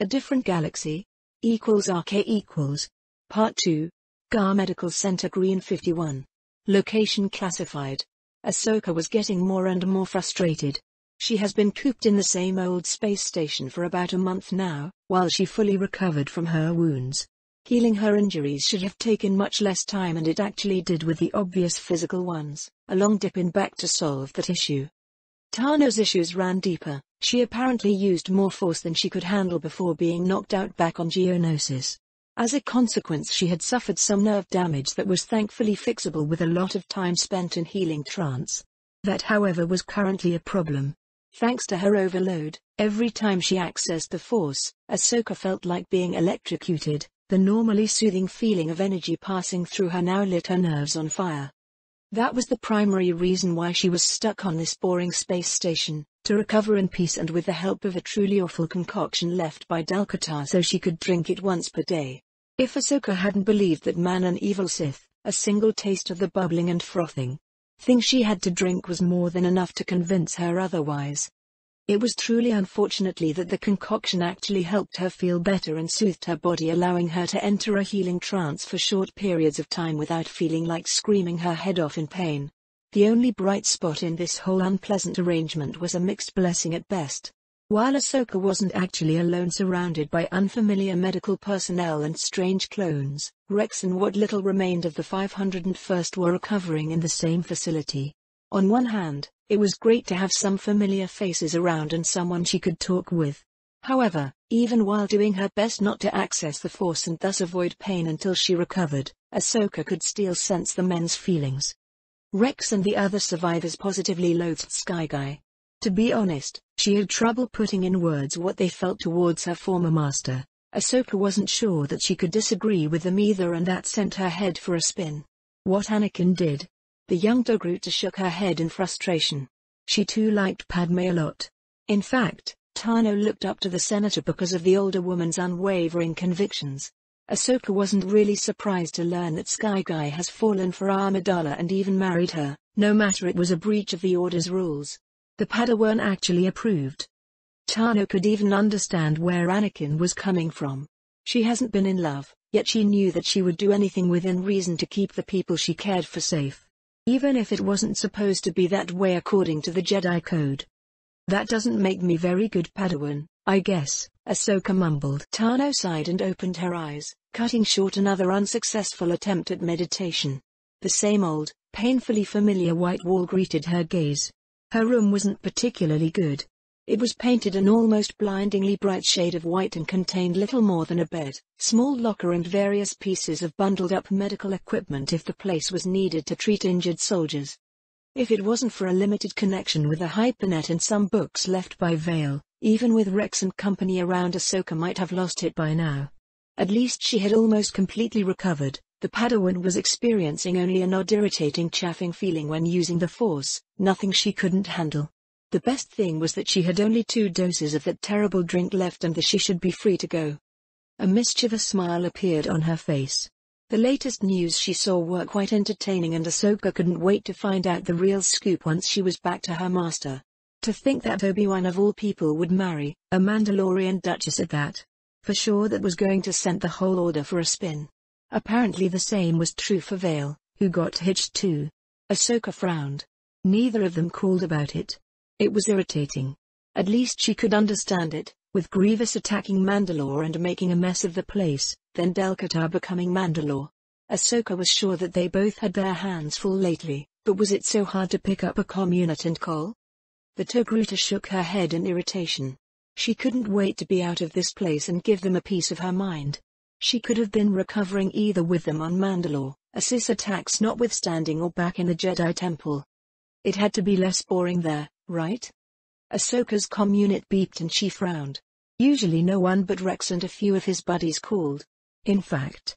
A different galaxy. =RK=. Part 2. GAR Medical Center Green 51. Location classified. Ahsoka was getting more and more frustrated. She has been cooped in the same old space station for about a month now, while she fully recovered from her wounds. Healing her injuries should have taken much less time, and it actually did, with the obvious physical ones. A long dip in back to solve that issue. Tano's issues ran deeper. She apparently used more force than she could handle before being knocked out back on Geonosis. As a consequence, she had suffered some nerve damage that was thankfully fixable with a lot of time spent in healing trance. That, however, was currently a problem. Thanks to her overload, every time she accessed the Force, Ahsoka felt like being electrocuted. The normally soothing feeling of energy passing through her now lit her nerves on fire. That was the primary reason why she was stuck on this boring space station, to recover in peace and with the help of a truly awful concoction left by Dalkatar so she could drink it once per day. If Ahsoka hadn't believed that man an evil Sith, a single taste of the bubbling and frothing thing she had to drink was more than enough to convince her otherwise. It was truly unfortunately that the concoction actually helped her feel better and soothed her body, allowing her to enter a healing trance for short periods of time without feeling like screaming her head off in pain. The only bright spot in this whole unpleasant arrangement was a mixed blessing at best. While Ahsoka wasn't actually alone surrounded by unfamiliar medical personnel and strange clones, Rex and what little remained of the 501st were recovering in the same facility. On one hand, it was great to have some familiar faces around and someone she could talk with. However, even while doing her best not to access the Force and thus avoid pain until she recovered, Ahsoka could still sense the men's feelings. Rex and the other survivors positively loathed Skyguy. To be honest, she had trouble putting in words what they felt towards her former master. Ahsoka wasn't sure that she could disagree with them either, and that sent her head for a spin. What Anakin did. The young Togruta shook her head in frustration. She too liked Padme a lot. In fact, Tano looked up to the senator because of the older woman's unwavering convictions. Ahsoka wasn't really surprised to learn that Skyguy has fallen for Amidala and even married her, no matter it was a breach of the Order's rules. The Padawan actually approved. Tano could even understand where Anakin was coming from. She hasn't been in love, yet she knew that she would do anything within reason to keep the people she cared for safe. Even if it wasn't supposed to be that way according to the Jedi Code. That doesn't make me very good Padawan, I guess, Ahsoka mumbled. Tano sighed and opened her eyes, cutting short another unsuccessful attempt at meditation. The same old, painfully familiar white wall greeted her gaze. Her room wasn't particularly good. It was painted an almost blindingly bright shade of white and contained little more than a bed, small locker and various pieces of bundled-up medical equipment if the place was needed to treat injured soldiers. If it wasn't for a limited connection with a hypernet and some books left by Vale, even with Rex and company around, Ahsoka might have lost it by now. At least she had almost completely recovered. The Padawan was experiencing only an odd irritating chaffing feeling when using the Force, nothing she couldn't handle. The best thing was that she had only 2 doses of that terrible drink left and that she should be free to go. A mischievous smile appeared on her face. The latest news she saw were quite entertaining, and Ahsoka couldn't wait to find out the real scoop once she was back to her master. To think that Obi-Wan of all people would marry a Mandalorian duchess at that. For sure that was going to send the whole order for a spin. Apparently the same was true for Vale, who got hitched too. Ahsoka frowned. Neither of them called about it. It was irritating. At least she could understand it, with Grievous attacking Mandalore and making a mess of the place, then Dalkatar becoming Mandalore. Ahsoka was sure that they both had their hands full lately, but was it so hard to pick up a communit and call? The Togruta shook her head in irritation. She couldn't wait to be out of this place and give them a piece of her mind. She could have been recovering either with them on Mandalore, Assis attacks notwithstanding, or back in the Jedi Temple. It had to be less boring there, right? Ahsoka's communit beeped and she frowned. Usually no one but Rex and a few of his buddies called. In fact,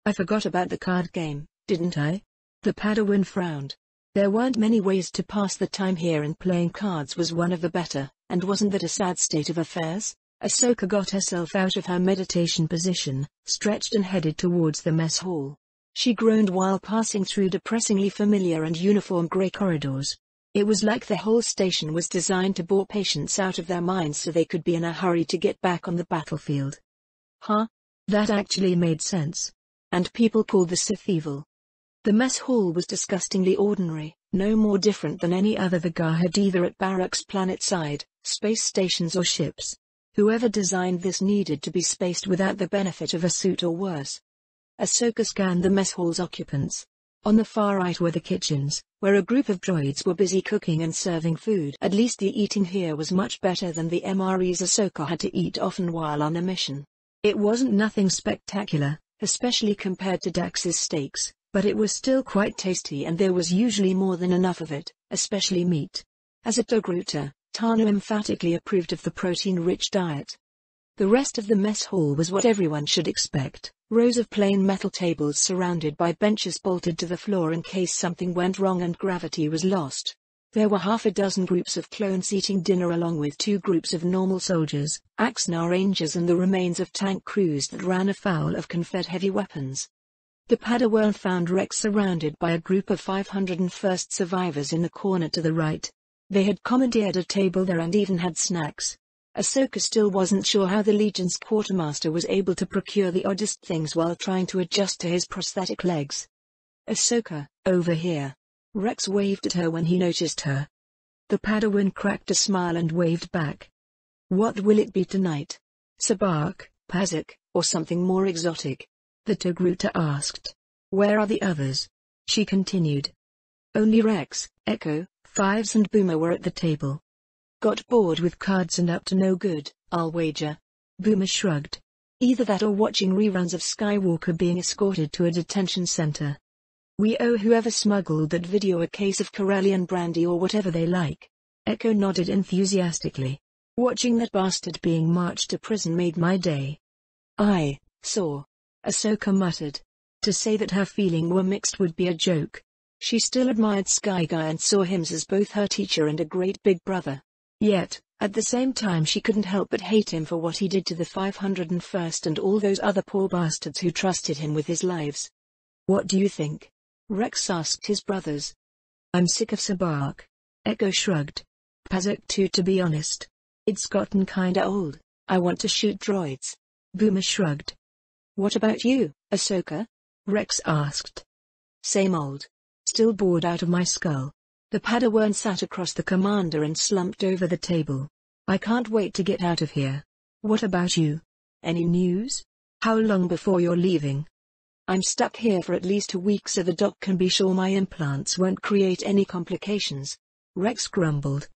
I forgot about the card game, didn't I? The Padawan frowned. There weren't many ways to pass the time here, and playing cards was one of the better, and wasn't that a sad state of affairs? Ahsoka got herself out of her meditation position, stretched and headed towards the mess hall. She groaned while passing through depressingly familiar and uniform grey corridors. It was like the whole station was designed to bore patients out of their minds so they could be in a hurry to get back on the battlefield. Huh? That actually made sense. And people called the Sith evil. The mess hall was disgustingly ordinary, no more different than any other Vagar had either at barracks planet-side, space stations or ships. Whoever designed this needed to be spaced without the benefit of a suit or worse. Ahsoka scanned the mess hall's occupants. On the far right were the kitchens, where a group of droids were busy cooking and serving food. At least the eating here was much better than the MREs Ahsoka had to eat often while on a mission. It wasn't nothing spectacular, especially compared to Dax's steaks, but it was still quite tasty and there was usually more than enough of it, especially meat. As a Togruta, Tana emphatically approved of the protein-rich diet. The rest of the mess hall was what everyone should expect. Rows of plain metal tables surrounded by benches bolted to the floor in case something went wrong and gravity was lost. There were half a dozen groups of clones eating dinner along with 2 groups of normal soldiers, Axnar Rangers and the remains of tank crews that ran afoul of Confed heavy weapons. The Padawan found Rex surrounded by a group of 501st survivors in the corner to the right. They had commandeered a table there and even had snacks. Ahsoka still wasn't sure how the Legion's quartermaster was able to procure the oddest things while trying to adjust to his prosthetic legs. "Ahsoka, over here." Rex waved at her when he noticed her. The Padawan cracked a smile and waved back. "What will it be tonight? Sabak, Pazak, or something more exotic?" the Togruta asked. "Where are the others?" she continued. Only Rex, Echo, Fives and Boomer were at the table. "Got bored with cards and up to no good, I'll wager." Boomer shrugged. "Either that or watching reruns of Skywalker being escorted to a detention center. We owe whoever smuggled that video a case of Corellian brandy or whatever they like." Echo nodded enthusiastically. "Watching that bastard being marched to prison made my day." "I saw," Ahsoka muttered. To say that her feelings were mixed would be a joke. She still admired Skyguy and saw him as both her teacher and a great big brother. Yet, at the same time she couldn't help but hate him for what he did to the 501st and all those other poor bastards who trusted him with his lives. "What do you think?" Rex asked his brothers. "I'm sick of Sabak." Echo shrugged. "Pazak too, to be honest. It's gotten kinda old. I want to shoot droids." Boomer shrugged. "What about you, Ahsoka?" Rex asked. "Same old. Still bored out of my skull." The Padawan sat across the commander and slumped over the table. "I can't wait to get out of here. What about you? Any news? How long before you're leaving?" "I'm stuck here for at least a week so the doc can be sure my implants won't create any complications," Rex grumbled.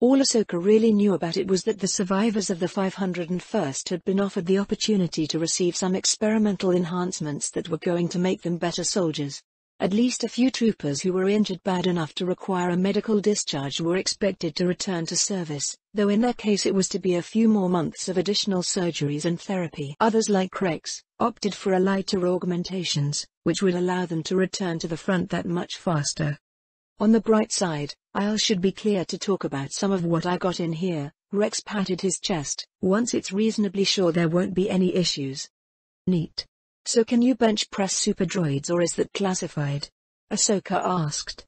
All Ahsoka really knew about it was that the survivors of the 501st had been offered the opportunity to receive some experimental enhancements that were going to make them better soldiers. At least a few troopers who were injured bad enough to require a medical discharge were expected to return to service, though in their case it was to be a few more months of additional surgeries and therapy. Others like Rex opted for a lighter augmentations, which would allow them to return to the front that much faster. On the bright side, I should be clear to talk about some of what I got in here. Rex patted his chest. "Once it's reasonably sure there won't be any issues." "Neat. So can you bench press super droids or is that classified?" Ahsoka asked.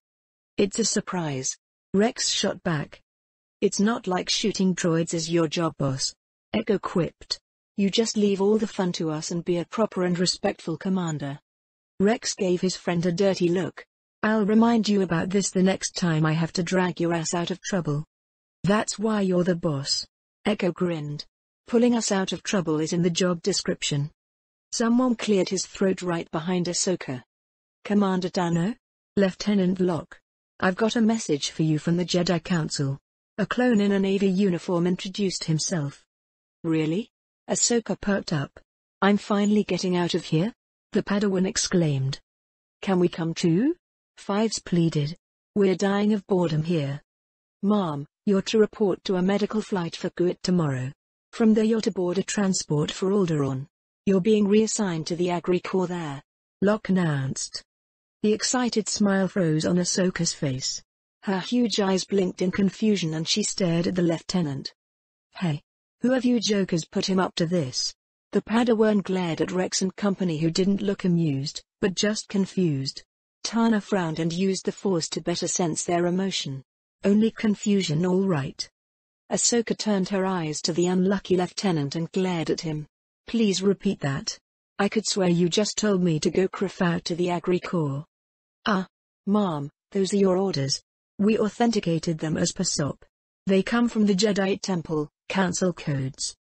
"It's a surprise," Rex shot back. "It's not like shooting droids is your job, boss," Echo quipped. "You just leave all the fun to us and be a proper and respectful commander." Rex gave his friend a dirty look. "I'll remind you about this the next time I have to drag your ass out of trouble." "That's why you're the boss." Echo grinned. "Pulling us out of trouble is in the job description." Someone cleared his throat right behind Ahsoka. "Commander Tano? Lieutenant Locke. I've got a message for you from the Jedi Council." A clone in a Navy uniform introduced himself. "Really?" Ahsoka perked up. "I'm finally getting out of here?" the Padawan exclaimed. "Can we come too?" Fives pleaded. "We're dying of boredom here." "Mom, you're to report to a medical flight for Kuwait tomorrow. From there you're to board a transport for Alderaan. You're being reassigned to the Agri Corps there," Locke announced. The excited smile froze on Ahsoka's face. Her huge eyes blinked in confusion and she stared at the lieutenant. "Hey, who of you jokers put him up to this?" The Padawan glared at Rex and company who didn't look amused, but just confused. Tana frowned and used the Force to better sense their emotion. Only confusion, all right. Ahsoka turned her eyes to the unlucky lieutenant and glared at him. Please repeat that. I could swear you just told me to go craft out to the Agri Corps. Ah, Mom, those are your orders. We authenticated them as per SOP. They come from the Jedi Temple, Council codes.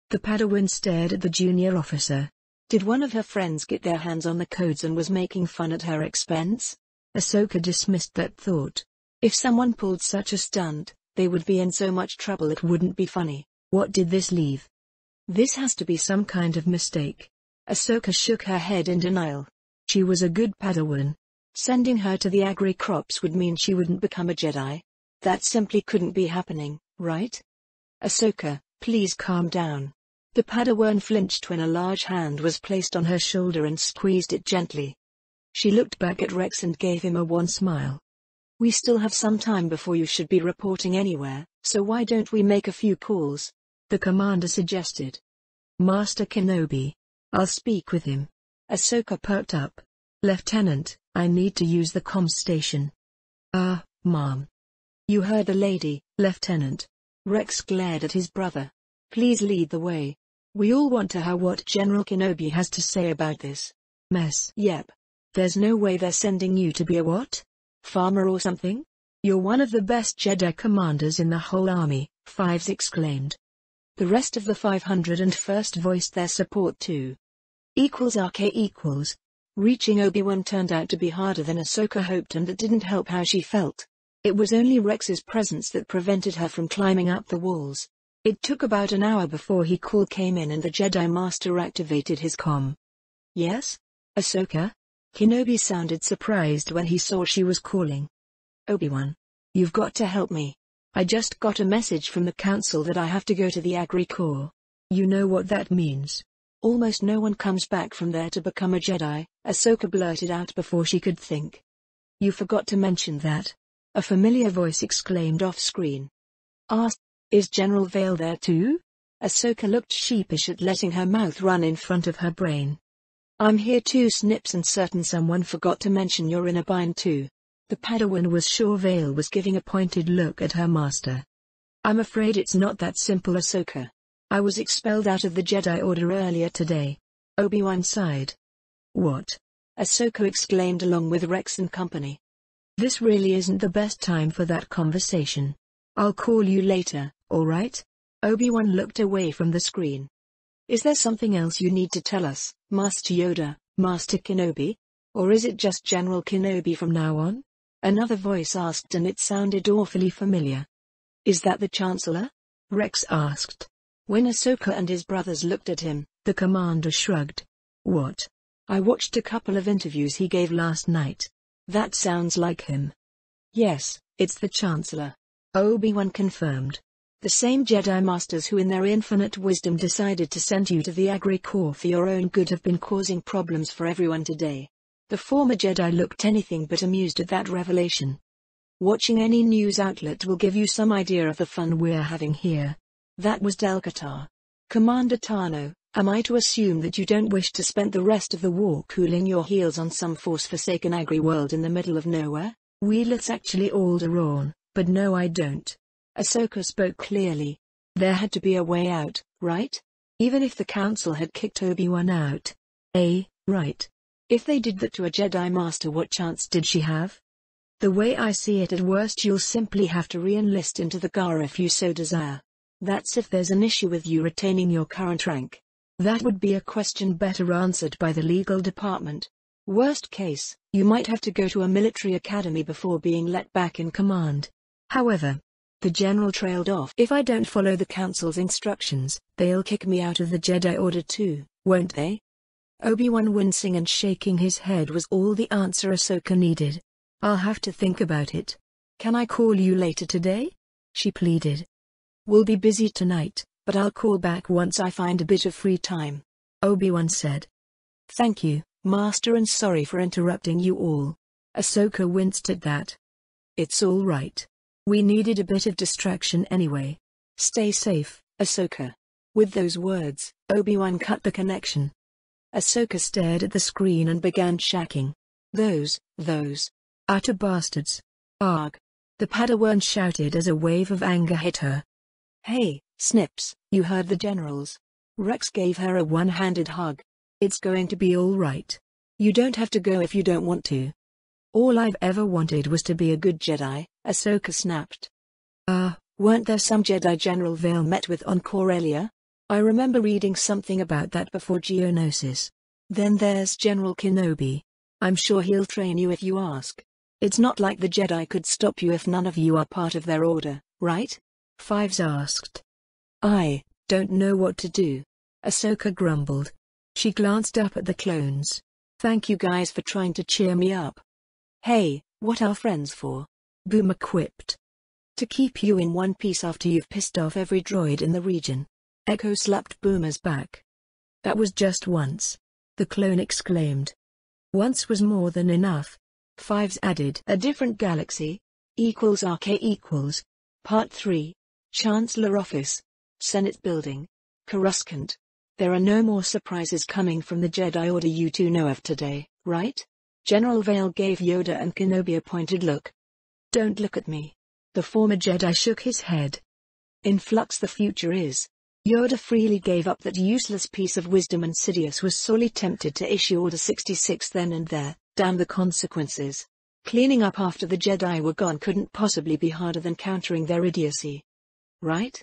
The Padawan stared at the junior officer. Did one of her friends get their hands on the codes and was making fun at her expense? Ahsoka dismissed that thought. If someone pulled such a stunt, they would be in so much trouble it wouldn't be funny. What did this leave? This has to be some kind of mistake. Ahsoka shook her head in denial. She was a good Padawan. Sending her to the Agri Crops would mean she wouldn't become a Jedi. That simply couldn't be happening, right? Ahsoka, please calm down. The Padawan flinched when a large hand was placed on her shoulder and squeezed it gently. She looked back at Rex and gave him a wan smile. We still have some time before you should be reporting anywhere, so why don't we make a few calls? The commander suggested. Master Kenobi. I'll speak with him. Ahsoka perked up. Lieutenant, I need to use the comms station. Mom. You heard the lady, Lieutenant. Rex glared at his brother. Please lead the way. We all want to hear what General Kenobi has to say about this mess. Yep. There's no way they're sending you to be a what? Farmer or something? You're one of the best Jedi commanders in the whole army, Fives exclaimed. The rest of the 501st voiced their support too. =RK=. Reaching Obi-Wan turned out to be harder than Ahsoka hoped, and it didn't help how she felt. It was only Rex's presence that prevented her from climbing up the walls. It took about an hour before he call came in and the Jedi Master activated his comm. Yes? Ahsoka? Kenobi sounded surprised when he saw she was calling. Obi-Wan. You've got to help me. I just got a message from the Council that I have to go to the Agri Corps. You know what that means. Almost no one comes back from there to become a Jedi, Ahsoka blurted out before she could think. You forgot to mention that. A familiar voice exclaimed off-screen. Is General Vale there too? Ahsoka looked sheepish at letting her mouth run in front of her brain. I'm here too, Snips, and certain someone forgot to mention you're in a bind too. The Padawan was sure Vale was giving a pointed look at her master. I'm afraid it's not that simple, Ahsoka. I was expelled out of the Jedi Order earlier today. Obi-Wan sighed. What? Ahsoka exclaimed along with Rex and company. This really isn't the best time for that conversation. I'll call you later, alright? Obi-Wan looked away from the screen. Is there something else you need to tell us, Master Yoda, Master Kenobi? Or is it just General Kenobi from now on? Another voice asked, and it sounded awfully familiar. Is that the Chancellor? Rex asked. When Ahsoka and his brothers looked at him, the commander shrugged. What? I watched a couple of interviews he gave last night. That sounds like him. Yes, it's the Chancellor. Obi-Wan confirmed. The same Jedi Masters who in their infinite wisdom decided to send you to the Agri Corps for your own good have been causing problems for everyone today. The former Jedi looked anything but amused at that revelation. Watching any news outlet will give you some idea of the fun we're having here. That was Del-Katar. Commander Tano, am I to assume that you don't wish to spend the rest of the war cooling your heels on some force-forsaken agri-world in the middle of nowhere? It's actually Alderaan, but no, I don't. Ahsoka spoke clearly. There had to be a way out, right? Even if the Council had kicked Obi-Wan out. Right. If they did that to a Jedi Master, what chance did she have? The way I see it, at worst you'll simply have to re-enlist into the GAR if you so desire. That's if there's an issue with you retaining your current rank. That would be a question better answered by the legal department. Worst case, you might have to go to a military academy before being let back in command. However, the general trailed off. If I don't follow the Council's instructions, they'll kick me out of the Jedi Order too, won't they? Obi-Wan wincing and shaking his head was all the answer Ahsoka needed. I'll have to think about it. Can I call you later today? She pleaded. We'll be busy tonight, but I'll call back once I find a bit of free time. Obi-Wan said. Thank you, Master, and sorry for interrupting you all. Ahsoka winced at that. It's all right. We needed a bit of distraction anyway. Stay safe, Ahsoka. With those words, Obi-Wan cut the connection. Ahsoka stared at the screen and began shacking. Those utter bastards. Arg. the Padawan shouted as a wave of anger hit her. "Hey, Snips, you heard the generals." Rex gave her a one-handed hug. "It's going to be all right. You don't have to go if you don't want to." "All I've ever wanted was to be a good Jedi," Ahsoka snapped. Weren't there some Jedi General Vale met with on Corellia? I remember reading something about that before Geonosis. Then there's General Kenobi. I'm sure he'll train you if you ask. It's not like the Jedi could stop you if none of you are part of their order, right?" Fives asked. "I don't know what to do," Ahsoka grumbled. She glanced up at the clones. "Thank you guys for trying to cheer me up." "Hey, what are friends for?" Boomer quipped. "To keep you in one piece after you've pissed off every droid in the region." Echo slapped Boomer's back. "That was just once," the clone exclaimed. "Once was more than enough." Fives added. "A different galaxy. RK equals. Part 3. Chancellor Office. Senate Building. Coruscant. There are no more surprises coming from the Jedi Order you two know of today, right?" General Vale gave Yoda and Kenobi a pointed look. "Don't look at me." The former Jedi shook his head. "In flux the future is." Yoda freely gave up that useless piece of wisdom, and Sidious was sorely tempted to issue Order 66 then and there. Damn the consequences. Cleaning up after the Jedi were gone couldn't possibly be harder than countering their idiocy. Right?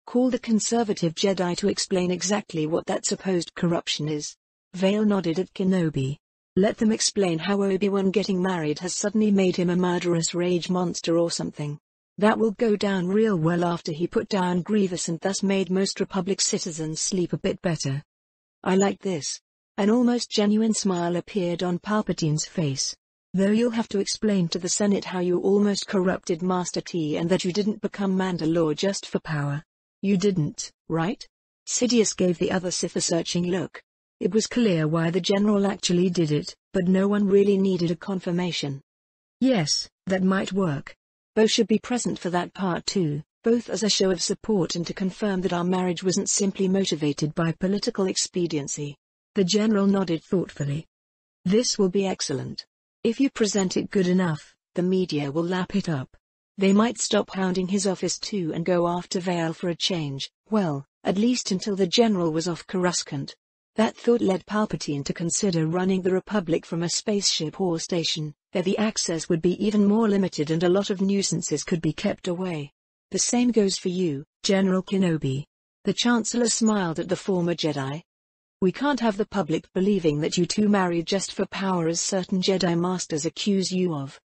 Call the conservative Jedi to explain exactly what that supposed corruption is. Vale nodded at Kenobi. Let them explain how Obi-Wan getting married has suddenly made him a murderous rage monster or something. That will go down real well after he put down Grievous and thus made most Republic citizens sleep a bit better. I like this. An almost genuine smile appeared on Palpatine's face. Though you'll have to explain to the Senate how you almost corrupted Master T and that you didn't become Mandalore just for power. You didn't, right? Sidious gave the other Sith a searching look. It was clear why the general actually did it, but no one really needed a confirmation. Yes, that might work. Bo should be present for that part too, both as a show of support and to confirm that our marriage wasn't simply motivated by political expediency. The general nodded thoughtfully. This will be excellent. If you present it good enough, the media will lap it up. They might stop hounding his office too and go after Vale for a change, well, at least until the general was off Coruscant. That thought led Palpatine to consider running the Republic from a spaceship or station. There the access would be even more limited and a lot of nuisances could be kept away. The same goes for you, General Kenobi. The Chancellor smiled at the former Jedi. We can't have the public believing that you two married just for power as certain Jedi Masters accuse you of.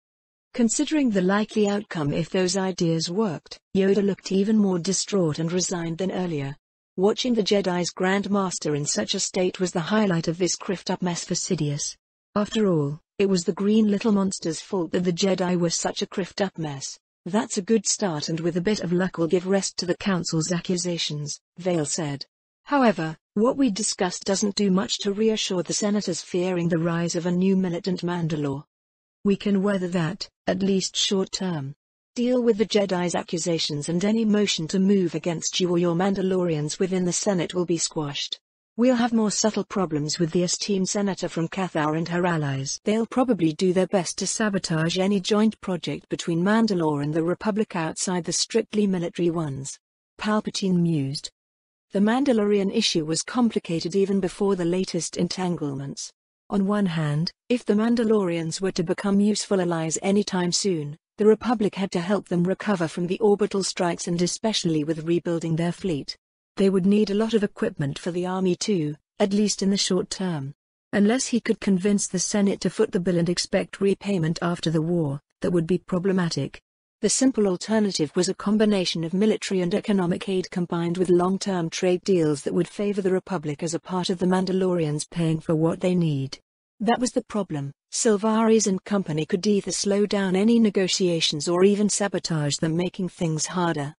Considering the likely outcome if those ideas worked, Yoda looked even more distraught and resigned than earlier. Watching the Jedi's Grand Master in such a state was the highlight of this criffed-up mess for Sidious. After all, it was the green little monster's fault that the Jedi were such a criffed-up mess. That's a good start, and with a bit of luck we'll give rest to the Council's accusations, Vale said. However, what we discussed doesn't do much to reassure the senators fearing the rise of a new militant Mandalore. We can weather that, at least short-term. Deal with the Jedi's accusations and any motion to move against you or your Mandalorians within the Senate will be squashed. We'll have more subtle problems with the esteemed senator from Cathar and her allies. They'll probably do their best to sabotage any joint project between Mandalore and the Republic outside the strictly military ones. Palpatine mused. The Mandalorian issue was complicated even before the latest entanglements. On one hand, if the Mandalorians were to become useful allies anytime soon, the Republic had to help them recover from the orbital strikes and especially with rebuilding their fleet. They would need a lot of equipment for the army too, at least in the short term. Unless he could convince the Senate to foot the bill and expect repayment after the war, that would be problematic. The simple alternative was a combination of military and economic aid combined with long-term trade deals that would favor the Republic as a part of the Mandalorians paying for what they need. That was the problem. Silvaris and company could either slow down any negotiations or even sabotage them, making things harder.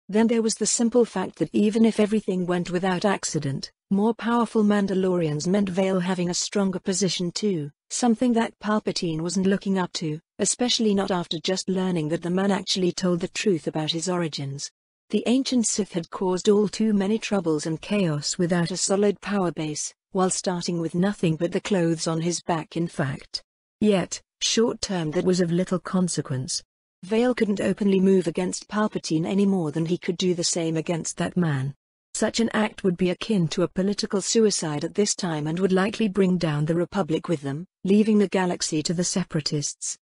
Then there was the simple fact that even if everything went without accident, more powerful Mandalorians meant Vale having a stronger position too, something that Palpatine wasn't looking up to, especially not after just learning that the man actually told the truth about his origins. The ancient Sith had caused all too many troubles and chaos without a solid power base, while starting with nothing but the clothes on his back in fact. Yet, short-term that was of little consequence. Vale couldn't openly move against Palpatine any more than he could do the same against that man. Such an act would be akin to a political suicide at this time and would likely bring down the Republic with them, leaving the galaxy to the Separatists.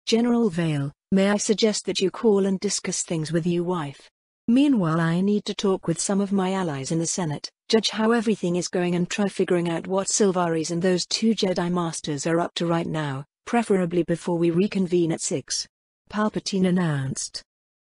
General Vale, may I suggest that you call and discuss things with your wife? Meanwhile, I need to talk with some of my allies in the Senate, judge how everything is going and try figuring out what Sylvaris and those two Jedi Masters are up to right now, preferably before we reconvene at 6. Palpatine announced.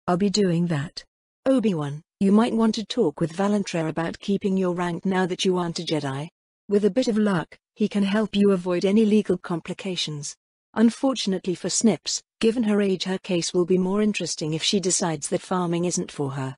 I'll be doing that. Obi-Wan, you might want to talk with Valentra about keeping your rank now that you aren't a Jedi. With a bit of luck, he can help you avoid any legal complications. Unfortunately for Snips, given her age, her case will be more interesting if she decides that farming isn't for her.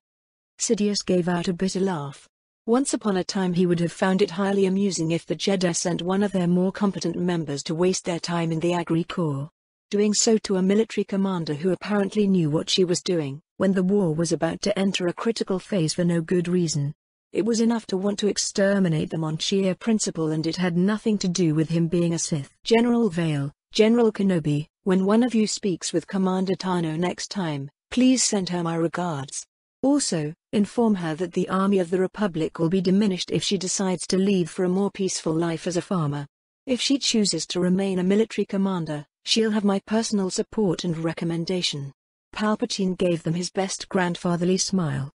Sidious gave out a bitter laugh. Once upon a time he would have found it highly amusing if the Jedi sent one of their more competent members to waste their time in the Agri Corps. Doing so to a military commander who apparently knew what she was doing, when the war was about to enter a critical phase for no good reason. It was enough to want to exterminate them on sheer principle, and it had nothing to do with him being a Sith. General Vale, General Kenobi, when one of you speaks with Commander Tano next time, please send her my regards. Also, inform her that the army of the Republic will be diminished if she decides to leave for a more peaceful life as a farmer. If she chooses to remain a military commander, she'll have my personal support and recommendation. Palpatine gave them his best grandfatherly smile.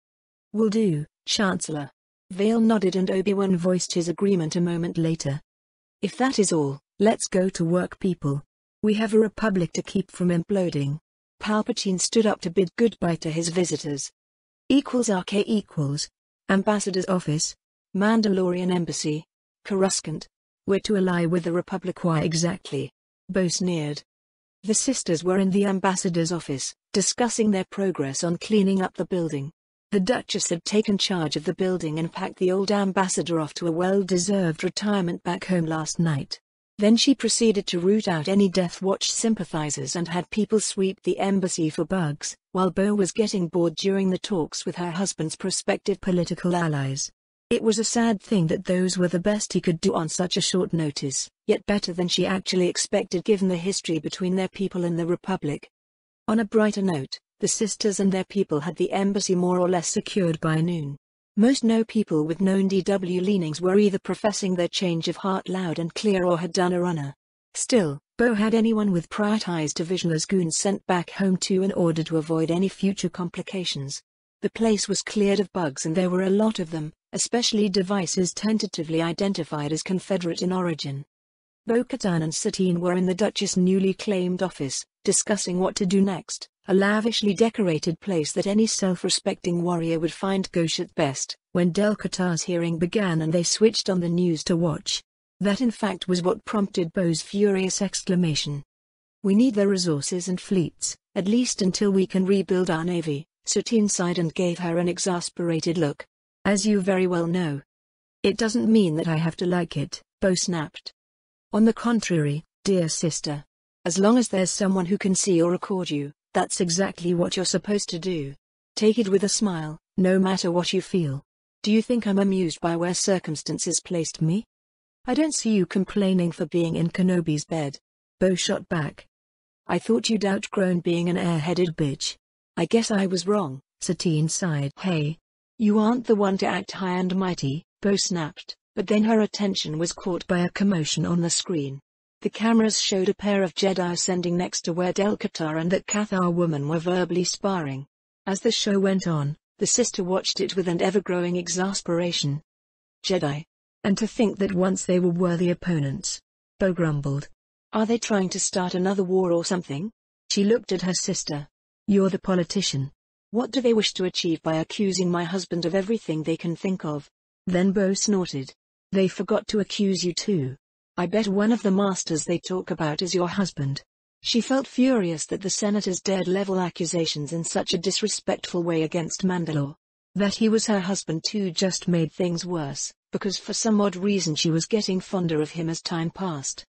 Will do, Chancellor. Vale nodded and Obi-Wan voiced his agreement a moment later. If that is all, let's go to work, people. We have a republic to keep from imploding. Palpatine stood up to bid goodbye to his visitors. =RK=, Ambassador's Office, Mandalorian Embassy, Coruscant. We're to ally with the Republic. Why exactly? Bo sneered. The sisters were in the ambassador's office, discussing their progress on cleaning up the building. The Duchess had taken charge of the building and packed the old ambassador off to a well-deserved retirement back home last night. Then she proceeded to root out any Death Watch sympathizers and had people sweep the embassy for bugs, while Bo was getting bored during the talks with her husband's prospective political allies. It was a sad thing that those were the best he could do on such a short notice, yet better than she actually expected given the history between their people and the Republic. On a brighter note, the sisters and their people had the embassy more or less secured by noon. Most No people with known DW leanings were either professing their change of heart loud and clear or had done a runner. Still, Bo had anyone with prior ties to Visual as goons sent back home too in order to avoid any future complications. The place was cleared of bugs and there were a lot of them, especially devices tentatively identified as Confederate in origin. Bo-Katan and Satine were in the Duchess' newly claimed office, discussing what to do next, a lavishly decorated place that any self-respecting warrior would find gauche at best, when Del-Qatar's hearing began and they switched on the news to watch. That in fact was what prompted Bo's furious exclamation. We need their resources and fleets, at least until we can rebuild our navy. Satine sighed and gave her an exasperated look. As you very well know. It doesn't mean that I have to like it, Bo snapped. On the contrary, dear sister. As long as there's someone who can see or record you, that's exactly what you're supposed to do. Take it with a smile, no matter what you feel. Do you think I'm amused by where circumstances placed me? I don't see you complaining for being in Kenobi's bed. Bo shot back. I thought you'd outgrown being an airheaded bitch. I guess I was wrong, Satine sighed. Hey. You aren't the one to act high and mighty, Bo snapped, but then her attention was caught by a commotion on the screen. The cameras showed a pair of Jedi ascending next to where Del-Qatar and that Cathar woman were verbally sparring. As the show went on, the sister watched it with an ever-growing exasperation. Jedi. And to think that once they were worthy opponents. Bo grumbled. Are they trying to start another war or something? She looked at her sister. You're the politician. What do they wish to achieve by accusing my husband of everything they can think of? Then Bo snorted. They forgot to accuse you too. I bet one of the masters they talk about is your husband. She felt furious that the senators dared level accusations in such a disrespectful way against Mandalore. That he was her husband too just made things worse, because for some odd reason she was getting fonder of him as time passed.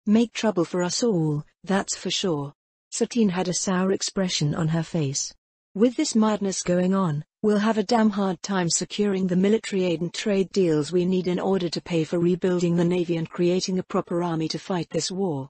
Make trouble for us all, that's for sure. Satine had a sour expression on her face. With this madness going on, we'll have a damn hard time securing the military aid and trade deals we need in order to pay for rebuilding the navy and creating a proper army to fight this war.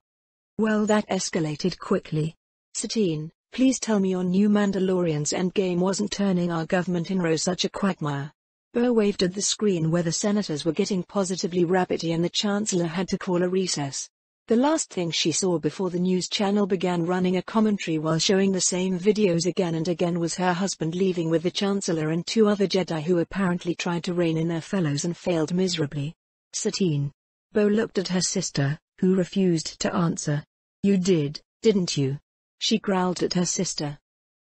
Well, that escalated quickly. Satine, Please tell me your new Mandalorian's endgame wasn't turning our government in such a quagmire. Bo waved at the screen where the senators were getting positively rabbity and the chancellor had to call a recess. The last thing she saw before the news channel began running a commentary while showing the same videos again and again was her husband leaving with the chancellor and 2 other Jedi who apparently tried to rein in their fellows and failed miserably. Satine. Bo looked at her sister, who refused to answer. You didn't you? She growled at her sister.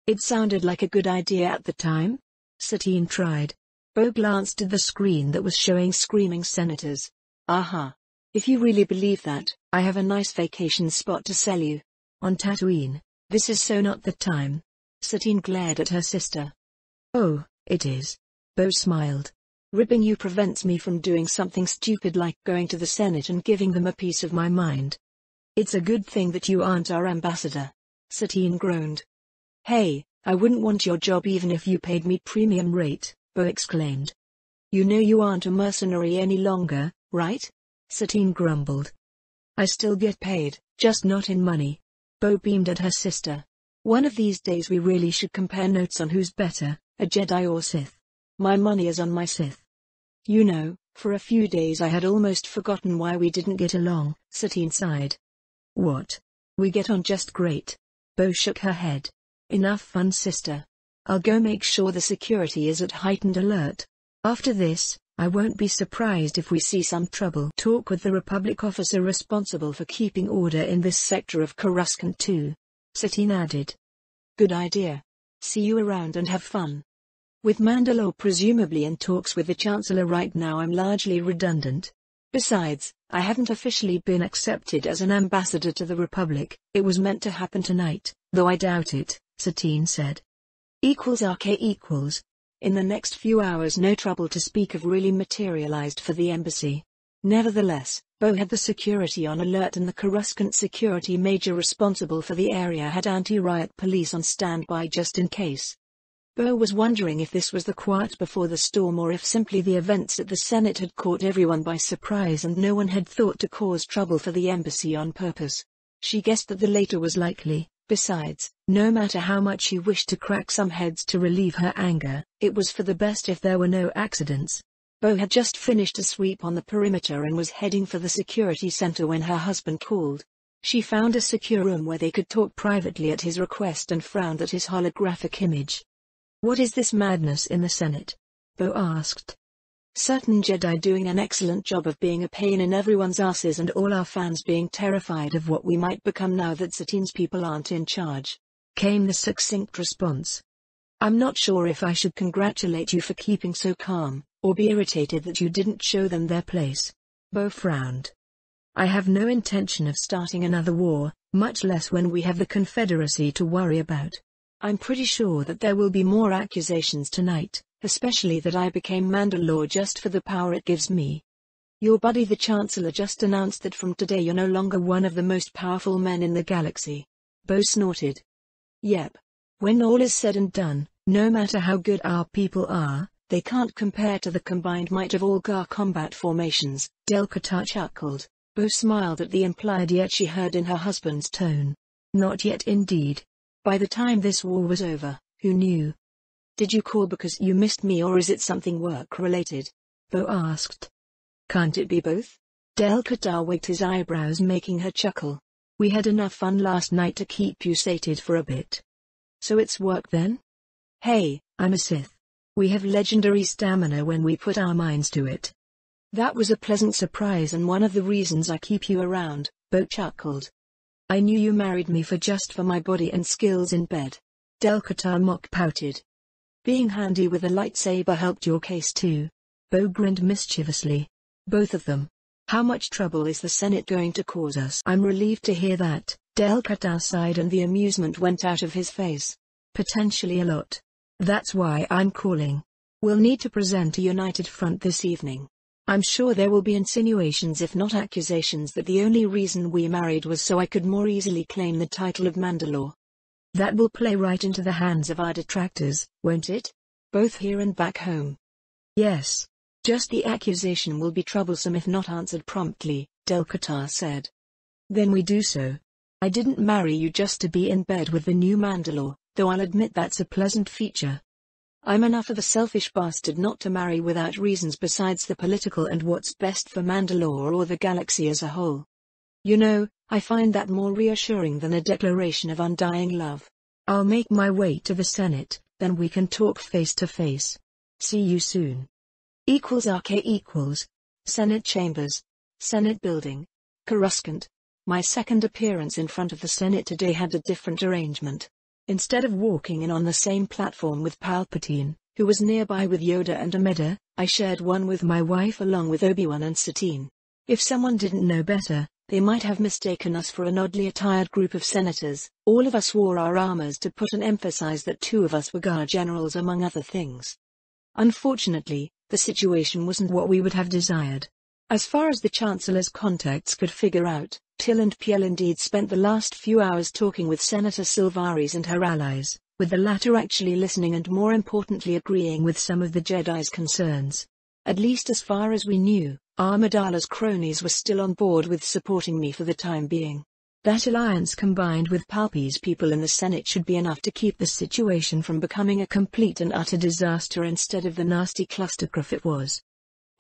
It sounded like a good idea at the time? Satine tried. Bo glanced at the screen that was showing screaming senators. Aha. If you really believe that, I have a nice vacation spot to sell you. On Tatooine. This is so not the time. Satine glared at her sister. Oh, it is. Bo smiled. Ribbing you prevents me from doing something stupid like going to the Senate and giving them a piece of my mind. It's a good thing that you aren't our ambassador. Satine groaned. Hey, I wouldn't want your job even if you paid me premium rate, Bo exclaimed. You know you aren't a mercenary any longer, right? Satine grumbled. I still get paid, just not in money. Bo beamed at her sister. One of these days we really should compare notes on who's better, a Jedi or Sith. My money is on my Sith. You know, for a few days I had almost forgotten why we didn't get along, Satine sighed. What? We get on just great. Bo shook her head. Enough fun, sister. I'll go make sure the security is at heightened alert. After this, I won't be surprised if we see some trouble. Talk with the Republic officer responsible for keeping order in this sector of Coruscant too. Satine added. Good idea. See you around and have fun. With Mandalore presumably in talks with the Chancellor right now, I'm largely redundant. Besides, I haven't officially been accepted as an ambassador to the Republic. It was meant to happen tonight, though I doubt it, Satine said. =RK=. In the next few hours no trouble to speak of really materialized for the embassy. Nevertheless, Bo had the security on alert and the Coruscant security major responsible for the area had anti-riot police on standby just in case. Bo was wondering if this was the quiet before the storm or if simply the events at the Senate had caught everyone by surprise and no one had thought to cause trouble for the embassy on purpose. She guessed that the latter was likely. Besides, no matter how much she wished to crack some heads to relieve her anger, it was for the best if there were no accidents. Bo had just finished a sweep on the perimeter and was heading for the security center when her husband called. She found a secure room where they could talk privately at his request and frowned at his holographic image. What is this madness in the Senate? Bo asked. Certain Jedi doing an excellent job of being a pain in everyone's asses and all our fans being terrified of what we might become now that Satine's people aren't in charge, came the succinct response. I'm not sure if I should congratulate you for keeping so calm, or be irritated that you didn't show them their place. Bo frowned. I have no intention of starting another war, much less when we have the Confederacy to worry about. I'm pretty sure that there will be more accusations tonight, especially that I became Mandalore just for the power it gives me. Your buddy the Chancellor just announced that from today you're no longer one of the most powerful men in the galaxy. Bo snorted. Yep. When all is said and done, no matter how good our people are, they can't compare to the combined might of all Gar combat formations. Del-Qatar chuckled. Bo smiled at the implied yet she heard in her husband's tone. Not yet indeed. By the time this war was over, who knew? Did you call because you missed me or is it something work-related? Bo asked. Can't it be both? Del-Qatar wigged his eyebrows making her chuckle. We had enough fun last night to keep you sated for a bit. So it's work then? Hey, I'm a Sith. We have legendary stamina when we put our minds to it. That was a pleasant surprise and one of the reasons I keep you around, Bo chuckled. I knew you married me for my body and skills in bed. Del-Qatar mock pouted. Being handy with a lightsaber helped your case too. Bo grinned mischievously. Both of them. How much trouble is the Senate going to cause us? I'm relieved to hear that. Del-Qatar sighed and the amusement went out of his face. Potentially a lot. That's why I'm calling. We'll need to present a united front this evening. I'm sure there will be insinuations if not accusations that the only reason we married was so I could more easily claim the title of Mandalore. That will play right into the hands of our detractors, won't it? Both here and back home. Yes. Just the accusation will be troublesome if not answered promptly, Del-Qatar said. Then we do so. I didn't marry you just to be in bed with the new Mandalore, though I'll admit that's a pleasant feature. I'm enough of a selfish bastard not to marry without reasons besides the political and what's best for Mandalore or the galaxy as a whole. You know, I find that more reassuring than a declaration of undying love. I'll make my way to the Senate, then we can talk face to face. See you soon. =RK=, Senate Chambers, Senate Building, Coruscant. My second appearance in front of the Senate today had a different arrangement. Instead of walking in on the same platform with Palpatine, who was nearby with Yoda and Amida, I shared one with my wife along with Obi-Wan and Satine. If someone didn't know better, they might have mistaken us for an oddly attired group of senators. All of us wore our armors to put an emphasis that two of us were guard generals among other things. Unfortunately, the situation wasn't what we would have desired. As far as the Chancellor's contacts could figure out, Till and Piel indeed spent the last few hours talking with Senator Sylvaris and her allies, with the latter actually listening and more importantly agreeing with some of the Jedi's concerns. At least as far as we knew, Amidala's cronies were still on board with supporting me for the time being. That alliance combined with Palpy's people in the Senate should be enough to keep the situation from becoming a complete and utter disaster instead of the nasty clusterfuck it was.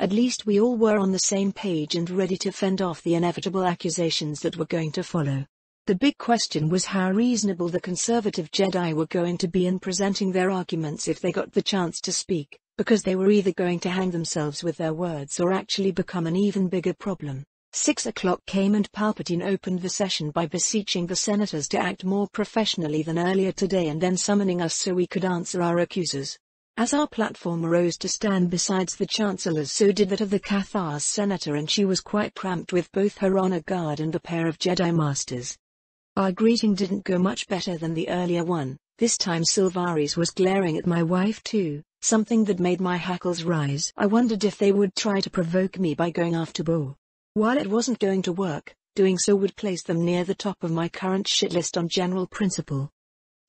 At least we all were on the same page and ready to fend off the inevitable accusations that were going to follow. The big question was how reasonable the conservative Jedi were going to be in presenting their arguments if they got the chance to speak, because they were either going to hang themselves with their words or actually become an even bigger problem. 6 o'clock came and Palpatine opened the session by beseeching the senators to act more professionally than earlier today and then summoning us so we could answer our accusers. As our platform arose to stand besides the Chancellor's, so did that of the Cathar's senator, and she was quite cramped with both her honor guard and the pair of Jedi Masters. Our greeting didn't go much better than the earlier one. This time Sylvaris was glaring at my wife too, something that made my hackles rise. I wondered if they would try to provoke me by going after Bo. While it wasn't going to work, doing so would place them near the top of my current shit list on general principle.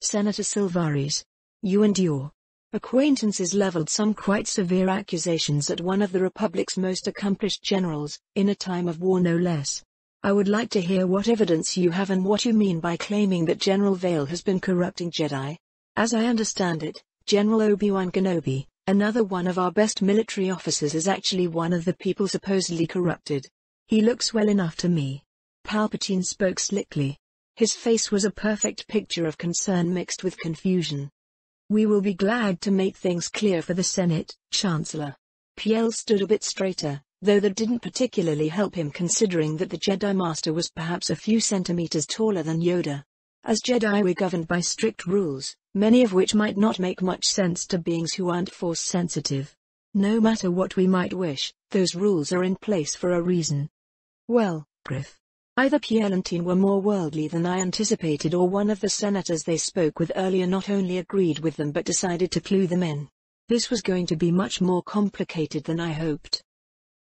Senator Sylvaris, you and your acquaintances leveled some quite severe accusations at one of the Republic's most accomplished generals, in a time of war no less. I would like to hear what evidence you have and what you mean by claiming that General Vale has been corrupting Jedi. As I understand it, General Obi-Wan Kenobi, another one of our best military officers, is actually one of the people supposedly corrupted. He looks well enough to me. Palpatine spoke slickly. His face was a perfect picture of concern mixed with confusion. We will be glad to make things clear for the Senate, Chancellor. Piel stood a bit straighter, though that didn't particularly help him considering that the Jedi Master was perhaps a few centimeters taller than Yoda. As Jedi we're governed by strict rules, many of which might not make much sense to beings who aren't force sensitive. No matter what we might wish, those rules are in place for a reason. Well, Griff. Either Piel and Tine were more worldly than I anticipated, or one of the senators they spoke with earlier not only agreed with them but decided to clue them in. This was going to be much more complicated than I hoped.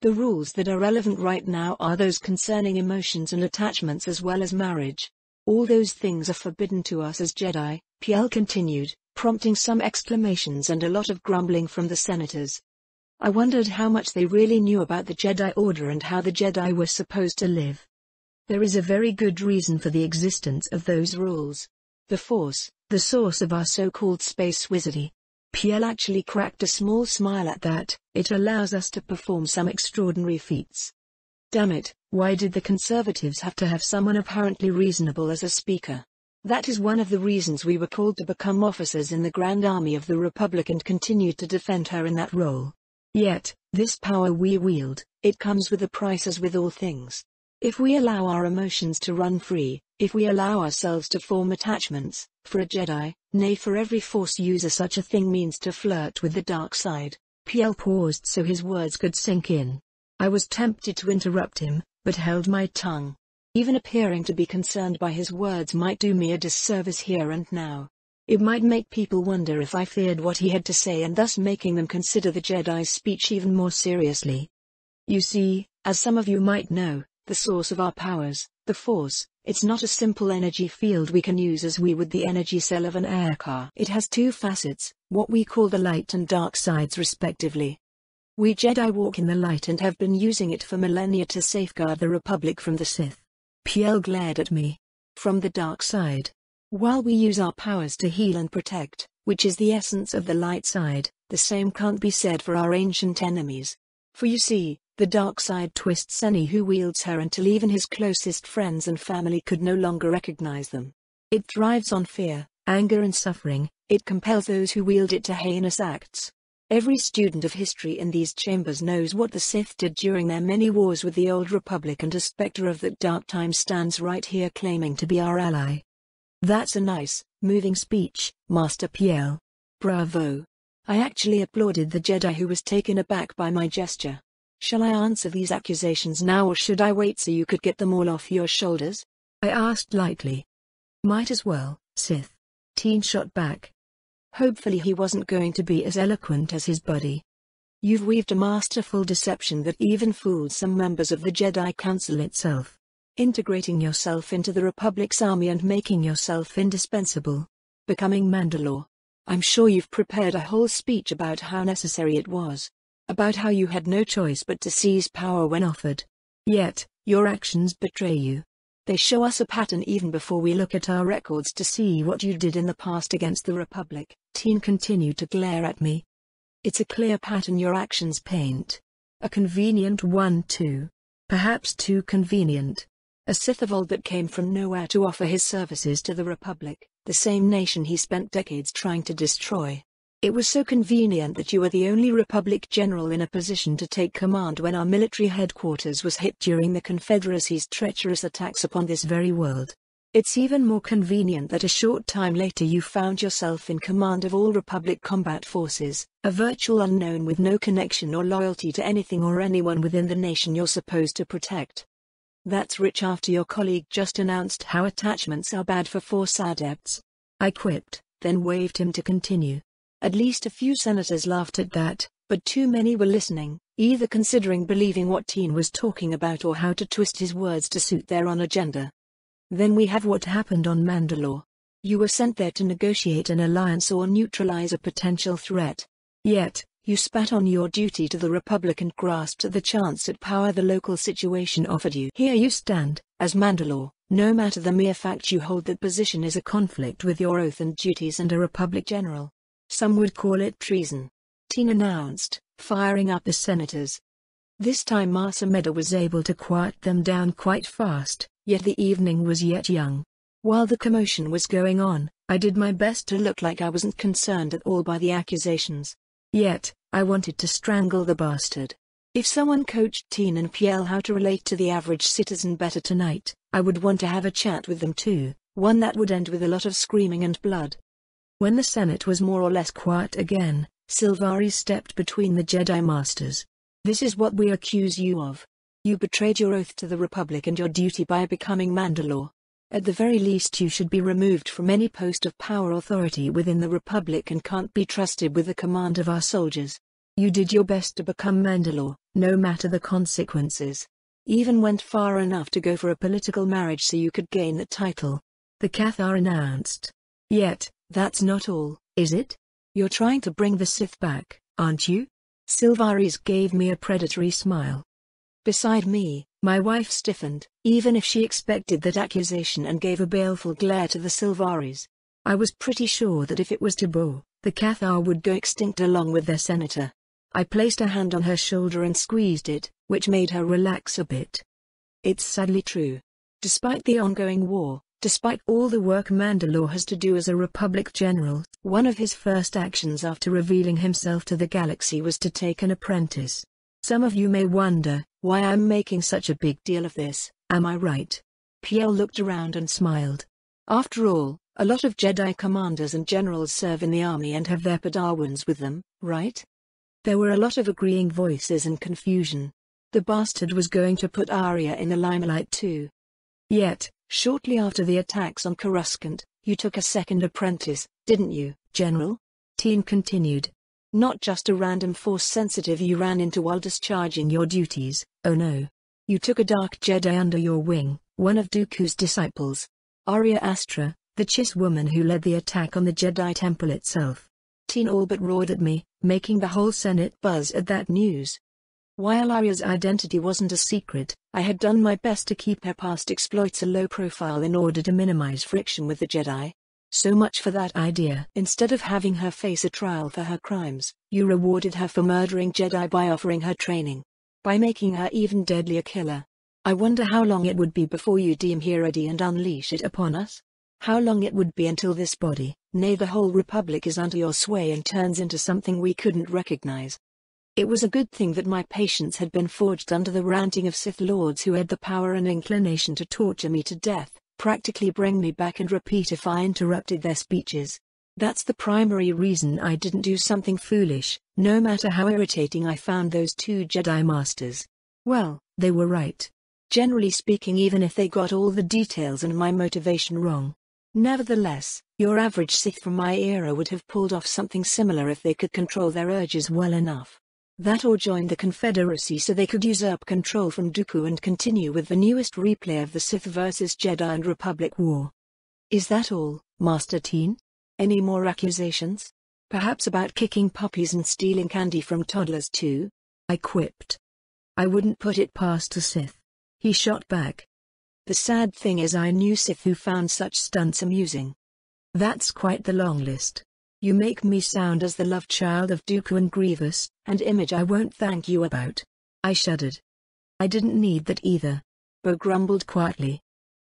The rules that are relevant right now are those concerning emotions and attachments as well as marriage. All those things are forbidden to us as Jedi, Piel continued, prompting some exclamations and a lot of grumbling from the senators. I wondered how much they really knew about the Jedi Order and how the Jedi were supposed to live. There is a very good reason for the existence of those rules. The Force, the source of our so-called space wizardry. Piel actually cracked a small smile at that. It allows us to perform some extraordinary feats. Damn it, why did the conservatives have to have someone apparently reasonable as a speaker? That is one of the reasons we were called to become officers in the Grand Army of the Republic and continued to defend her in that role. Yet, this power we wield, it comes with a price as with all things. If we allow our emotions to run free, if we allow ourselves to form attachments, for a Jedi, nay for every Force user, such a thing means to flirt with the dark side. Piel paused so his words could sink in. I was tempted to interrupt him, but held my tongue. Even appearing to be concerned by his words might do me a disservice here and now. It might make people wonder if I feared what he had to say and thus making them consider the Jedi's speech even more seriously. You see, as some of you might know, the source of our powers, the Force, it's not a simple energy field we can use as we would the energy cell of an air car. It has two facets, what we call the light and dark sides respectively. We Jedi walk in the light and have been using it for millennia to safeguard the Republic from the Sith. Piel glared at me. from the dark side. While we use our powers to heal and protect, which is the essence of the light side, the same can't be said for our ancient enemies. For you see, the dark side twists any who wields her until even his closest friends and family could no longer recognize them. It thrives on fear, anger and suffering. It compels those who wield it to heinous acts. Every student of history in these chambers knows what the Sith did during their many wars with the Old Republic, and a specter of that dark time stands right here claiming to be our ally. That's a nice, moving speech, Master Piel. Bravo. I actually applauded the Jedi, who was taken aback by my gesture. Shall I answer these accusations now, or should I wait so you could get them all off your shoulders? I asked lightly. Might as well, Sith. Teen shot back. Hopefully he wasn't going to be as eloquent as his buddy. You've weaved a masterful deception that even fooled some members of the Jedi Council itself. Integrating yourself into the Republic's army and making yourself indispensable. Becoming Mandalore. I'm sure you've prepared a whole speech about how necessary it was. About how you had no choice but to seize power when offered. Yet, your actions betray you. They show us a pattern even before we look at our records to see what you did in the past against the Republic. Teen continued to glare at me. It's a clear pattern your actions paint. A convenient one too. Perhaps too convenient. A Sith of old that came from nowhere to offer his services to the Republic, the same nation he spent decades trying to destroy. It was so convenient that you were the only Republic general in a position to take command when our military headquarters was hit during the Confederacy's treacherous attacks upon this very world. It's even more convenient that a short time later you found yourself in command of all Republic combat forces, a virtual unknown with no connection or loyalty to anything or anyone within the nation you're supposed to protect. That's rich after your colleague just announced how attachments are bad for Force adepts. I quipped, then waved him to continue. At least a few senators laughed at that, but too many were listening, either considering believing what Teen was talking about or how to twist his words to suit their own agenda. Then we have what happened on Mandalore. You were sent there to negotiate an alliance or neutralize a potential threat. Yet, you spat on your duty to the Republic and grasped at the chance at power the local situation offered you. Here you stand, as Mandalore, no matter the mere fact you hold that position is a conflict with your oath and duties and a Republic general. Some would call it treason. Teen announced, firing up the senators. This time Masa Meda was able to quiet them down quite fast, yet the evening was yet young. While the commotion was going on, I did my best to look like I wasn't concerned at all by the accusations. Yet, I wanted to strangle the bastard. If someone coached Teen and Piel how to relate to the average citizen better tonight, I would want to have a chat with them too, one that would end with a lot of screaming and blood. When the Senate was more or less quiet again, Sylvari stepped between the Jedi Masters. This is what we accuse you of. You betrayed your oath to the Republic and your duty by becoming Mandalore. At the very least you should be removed from any post of power or authority within the Republic and can't be trusted with the command of our soldiers. You did your best to become Mandalore, no matter the consequences. Even went far enough to go for a political marriage so you could gain the title. The Cathar announced. Yet, that's not all, is it? You're trying to bring the Sith back, aren't you? Sylvaris gave me a predatory smile. Beside me, my wife stiffened, even if she expected that accusation, and gave a baleful glare to the Sylvaris. I was pretty sure that if it was taboo, the Cathar would go extinct along with their senator. I placed a hand on her shoulder and squeezed it, which made her relax a bit. It's sadly true. Despite the ongoing war, despite all the work Mandalore has to do as a Republic general, one of his first actions after revealing himself to the galaxy was to take an apprentice. Some of you may wonder why I'm making such a big deal of this, am I right? Piel looked around and smiled. After all, a lot of Jedi commanders and generals serve in the army and have their Padawans with them, right? There were a lot of agreeing voices and confusion. The bastard was going to put Arya in the limelight too. Yet, shortly after the attacks on Coruscant, you took a second apprentice, didn't you, General? Teen continued. Not just a random Force sensitive you ran into while discharging your duties, oh no. You took a dark Jedi under your wing, one of Dooku's disciples. Arya Astra, the Chiss woman who led the attack on the Jedi Temple itself. Teen all but roared at me, making the whole Senate buzz at that news. While Arya's identity wasn't a secret, I had done my best to keep her past exploits a low profile in order to minimize friction with the Jedi. So much for that idea. Instead of having her face a trial for her crimes, you rewarded her for murdering Jedi by offering her training. By making her even deadlier killer. I wonder how long it would be before you deem her ready and unleash it upon us? How long it would be until this body, nay the whole Republic, is under your sway and turns into something we couldn't recognize. It was a good thing that my patience had been forged under the ranting of Sith Lords who had the power and inclination to torture me to death, practically bring me back and repeat if I interrupted their speeches. That's the primary reason I didn't do something foolish, no matter how irritating I found those two Jedi Masters. Well, they were right. Generally speaking, even if they got all the details and my motivation wrong. Nevertheless, your average Sith from my era would have pulled off something similar if they could control their urges well enough. That or join the Confederacy so they could usurp control from Dooku and continue with the newest replay of the Sith vs. Jedi and Republic War. Is that all, Master Teen? Any more accusations? Perhaps about kicking puppies and stealing candy from toddlers too? I quipped. I wouldn't put it past a Sith. He shot back. The sad thing is I knew Sith who found such stunts amusing. That's quite the long list. You make me sound as the love child of Dooku and Grievous, an image I won't thank you about. I shuddered. I didn't need that either. Bo grumbled quietly.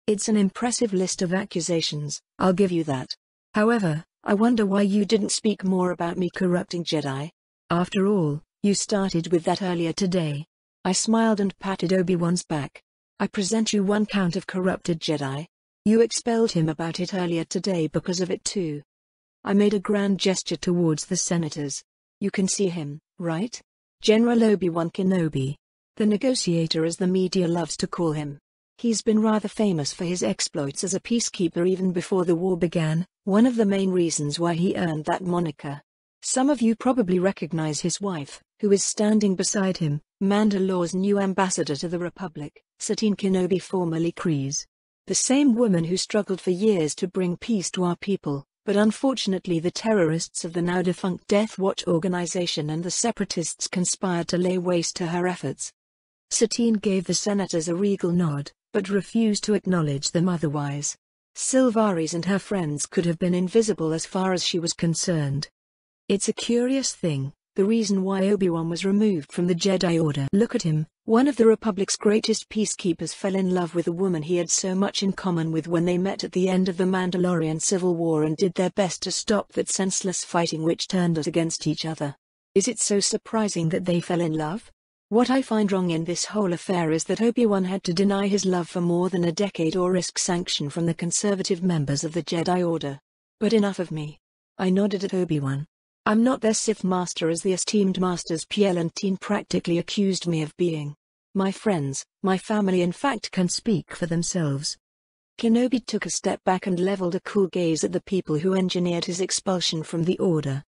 It's an impressive list of accusations, I'll give you that. However, I wonder why you didn't speak more about me corrupting Jedi. After all, you started with that earlier today. I smiled and patted Obi-Wan's back. I present you one count of corrupted Jedi. You expelled him about it earlier today because of it too. I made a grand gesture towards the senators. You can see him, right? General Obi-Wan Kenobi. The negotiator, as the media loves to call him. He's been rather famous for his exploits as a peacekeeper even before the war began, one of the main reasons why he earned that moniker. Some of you probably recognize his wife, who is standing beside him, Mandalore's new ambassador to the Republic, Satine Kenobi, formerly Kryze. The same woman who struggled for years to bring peace to our people. But unfortunately the terrorists of the now-defunct Death Watch organization and the separatists conspired to lay waste to her efforts. Satine gave the senators a regal nod, but refused to acknowledge them otherwise. Sylvaris and her friends could have been invisible as far as she was concerned. It's a curious thing, the reason why Obi-Wan was removed from the Jedi Order. Look at him, one of the Republic's greatest peacekeepers fell in love with a woman he had so much in common with when they met at the end of the Mandalorian Civil War and did their best to stop that senseless fighting which turned us against each other. Is it so surprising that they fell in love? What I find wrong in this whole affair is that Obi-Wan had to deny his love for more than a decade or risk sanction from the conservative members of the Jedi Order. But enough of me. I nodded at Obi-Wan. I'm not their Sith Master as the esteemed Masters Piel and Teen practically accused me of being. My friends, my family in fact can speak for themselves. Kenobi took a step back and leveled a cool gaze at the people who engineered his expulsion from the Order.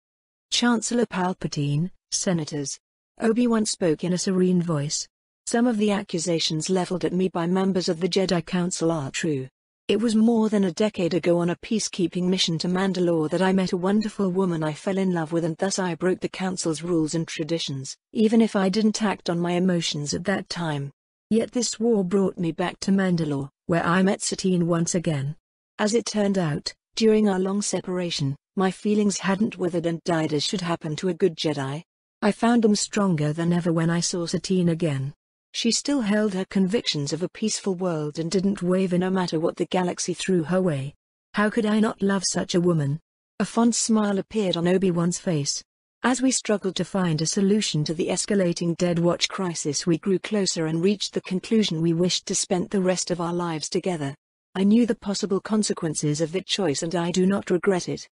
Chancellor Palpatine, Senators. Obi-Wan spoke in a serene voice. Some of the accusations leveled at me by members of the Jedi Council are true. It was more than a decade ago on a peacekeeping mission to Mandalore that I met a wonderful woman I fell in love with, and thus I broke the Council's rules and traditions, even if I didn't act on my emotions at that time. Yet this war brought me back to Mandalore, where I met Satine once again. As it turned out, during our long separation, my feelings hadn't withered and died as should happen to a good Jedi. I found them stronger than ever when I saw Satine again. She still held her convictions of a peaceful world and didn't waver no matter what the galaxy threw her way. How could I not love such a woman? A fond smile appeared on Obi-Wan's face. As we struggled to find a solution to the escalating Dead Watch crisis, we grew closer and reached the conclusion we wished to spend the rest of our lives together. I knew the possible consequences of that choice and I do not regret it.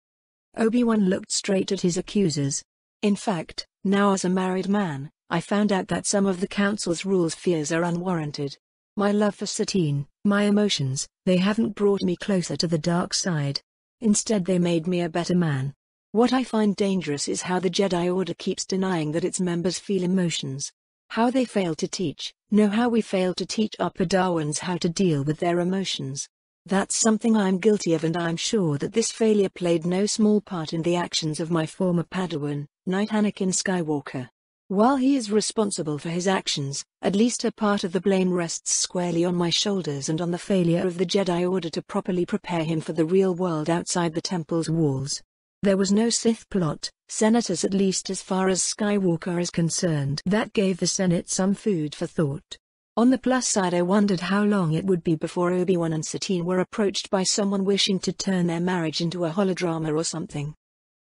Obi-Wan looked straight at his accusers. In fact, now as a married man, I found out that some of the Council's rules fears are unwarranted. My love for Satine, my emotions, they haven't brought me closer to the dark side. Instead they made me a better man. What I find dangerous is how the Jedi Order keeps denying that its members feel emotions. How they fail to teach, how we fail to teach our Padawans how to deal with their emotions. That's something I'm guilty of, and I'm sure that this failure played no small part in the actions of my former Padawan, Knight Anakin Skywalker. While he is responsible for his actions, at least a part of the blame rests squarely on my shoulders and on the failure of the Jedi Order to properly prepare him for the real world outside the temple's walls. There was no Sith plot, senators, at least as far as Skywalker is concerned. That gave the Senate some food for thought. On the plus side, I wondered how long it would be before Obi-Wan and Satine were approached by someone wishing to turn their marriage into a holodrama or something.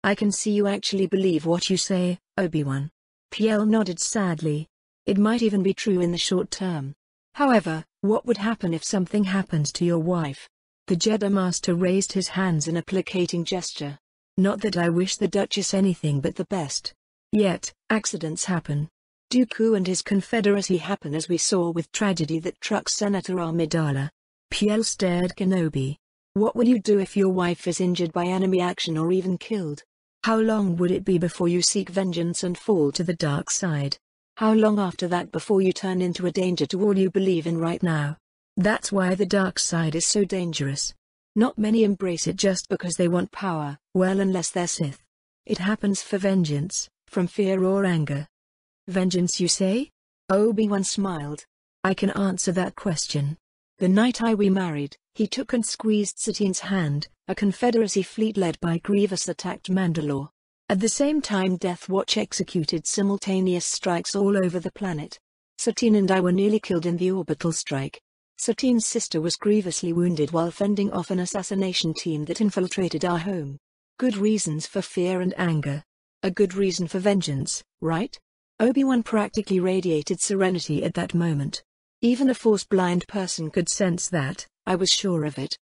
I can see you actually believe what you say, Obi-Wan. Piel nodded sadly. It might even be true in the short term. However, what would happen if something happened to your wife? The Jedi Master raised his hands in a placating gesture. Not that I wish the Duchess anything but the best. Yet, accidents happen. Dooku and his confederacy happen, as we saw with tragedy that struck Senator Amidala. Piel stared Kenobi. What will you do if your wife is injured by enemy action or even killed? How long would it be before you seek vengeance and fall to the dark side? How long after that before you turn into a danger to all you believe in right now? That's why the dark side is so dangerous. Not many embrace it just because they want power, well, unless they're Sith. It happens for vengeance, from fear or anger. Vengeance, you say? Obi-Wan smiled. I can answer that question. The night we married, he took and squeezed Satine's hand. A Confederacy fleet led by Grievous attacked Mandalore. At the same time, Death Watch executed simultaneous strikes all over the planet. Satine and I were nearly killed in the orbital strike. Satine's sister was grievously wounded while fending off an assassination team that infiltrated our home. Good reasons for fear and anger. A good reason for vengeance, right? Obi-Wan practically radiated serenity at that moment. Even a Force-blind person could sense that. I was sure of it.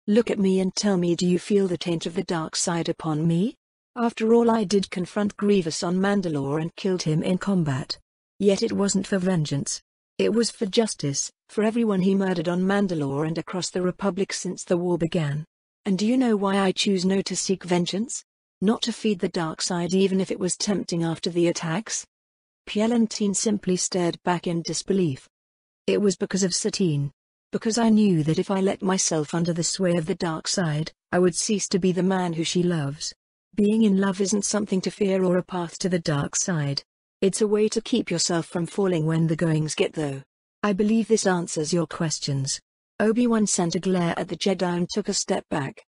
Look at me and tell me, do you feel the taint of the dark side upon me? After all, I did confront Grievous on Mandalore and killed him in combat. Yet it wasn't for vengeance. It was for justice, for everyone he murdered on Mandalore and across the Republic since the war began. And do you know why I choose not to seek vengeance? Not to feed the dark side, even if it was tempting after the attacks? Pielentine simply stared back in disbelief. It was because of Satine. Because I knew that if I let myself under the sway of the dark side, I would cease to be the man who she loves. Being in love isn't something to fear or a path to the dark side. It's a way to keep yourself from falling when the goings get low. I believe this answers your questions. Obi-Wan sent a glare at the Jedi and took a step back.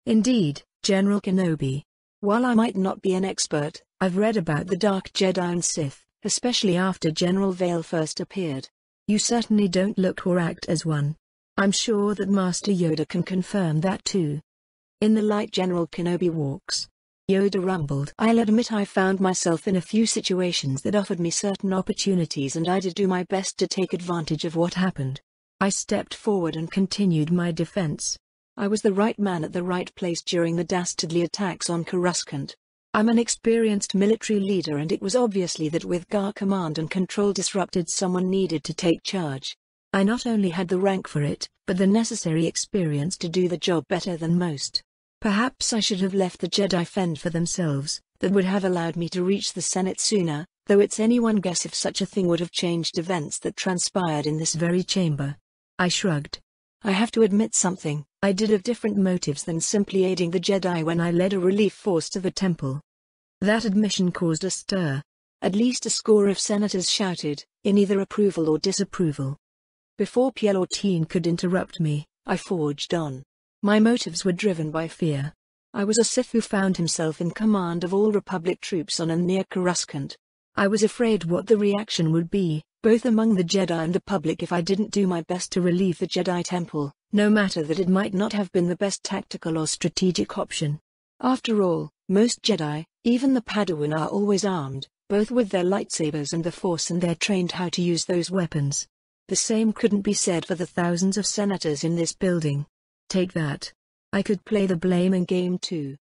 Indeed, General Kenobi. While I might not be an expert, I've read about the Dark Jedi and Sith, especially after General Vale first appeared. You certainly don't look or act as one. I'm sure that Master Yoda can confirm that too. In the light General Kenobi walks. Yoda rumbled. I'll admit I found myself in a few situations that offered me certain opportunities, and I did do my best to take advantage of what happened. I stepped forward and continued my defense. I was the right man at the right place during the dastardly attacks on Coruscant. I'm an experienced military leader, and it was obviously that with Gar command and control disrupted, someone needed to take charge. I not only had the rank for it, but the necessary experience to do the job better than most. Perhaps I should have left the Jedi fend for themselves. That would have allowed me to reach the Senate sooner, though it's anyone's guess if such a thing would have changed events that transpired in this very chamber. I shrugged. I have to admit something. I did have different motives than simply aiding the Jedi when I led a relief force to the temple. That admission caused a stir. At least a score of senators shouted, in either approval or disapproval. Before Pielentine could interrupt me, I forged on. My motives were driven by fear. I was a Sith who found himself in command of all Republic troops on and near Coruscant. I was afraid what the reaction would be, both among the Jedi and the public, if I didn't do my best to relieve the Jedi Temple, no matter that it might not have been the best tactical or strategic option. After all, most Jedi, even the Padawan, are always armed, both with their lightsabers and the Force, and they're trained how to use those weapons. The same couldn't be said for the thousands of senators in this building. Take that. I could play the blaming game too.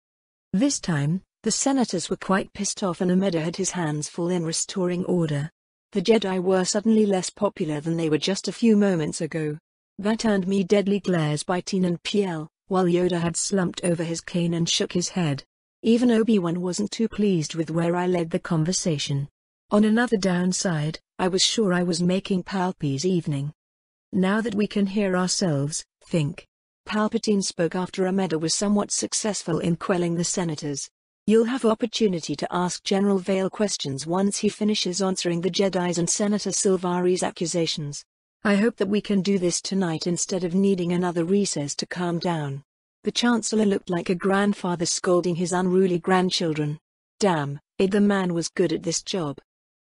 This time, the senators were quite pissed off, and Ameda had his hands full in restoring order. The Jedi were suddenly less popular than they were just a few moments ago. That earned me deadly glares by Teen and Piel, while Yoda had slumped over his cane and shook his head. Even Obi-Wan wasn't too pleased with where I led the conversation. On another downside, I was sure I was making Palpy's evening. Now that we can hear ourselves think. Palpatine spoke after Ameda was somewhat successful in quelling the senators. You'll have opportunity to ask General Vale questions once he finishes answering the Jedi's and Senator Silvari's accusations. I hope that we can do this tonight instead of needing another recess to calm down." The Chancellor looked like a grandfather scolding his unruly grandchildren. Damn, the man was good at this job.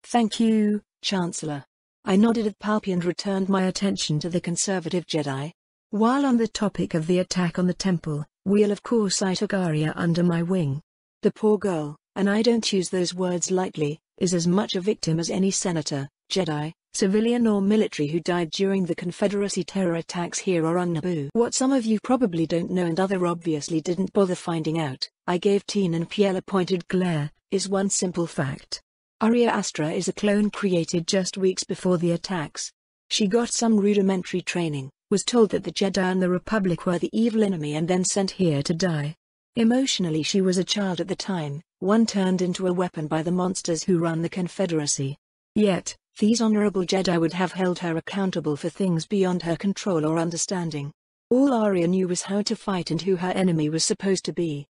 "Thank you, Chancellor." I nodded at Palpy and returned my attention to the conservative Jedi. While on the topic of the attack on the temple, of course I took Arya under my wing. The poor girl, and I don't use those words lightly, is as much a victim as any senator, Jedi, civilian or military who died during the Confederacy terror attacks here or on Naboo. What some of you probably don't know and other obviously didn't bother finding out, I gave Teen and Piel a pointed glare, is one simple fact. Arya Astra is a clone created just weeks before the attacks. She got some rudimentary training, was told that the Jedi and the Republic were the evil enemy and then sent here to die. Emotionally she was a child at the time, one turned into a weapon by the monsters who run the Confederacy. Yet, these honorable Jedi would have held her accountable for things beyond her control or understanding. All Arya knew was how to fight and who her enemy was supposed to be.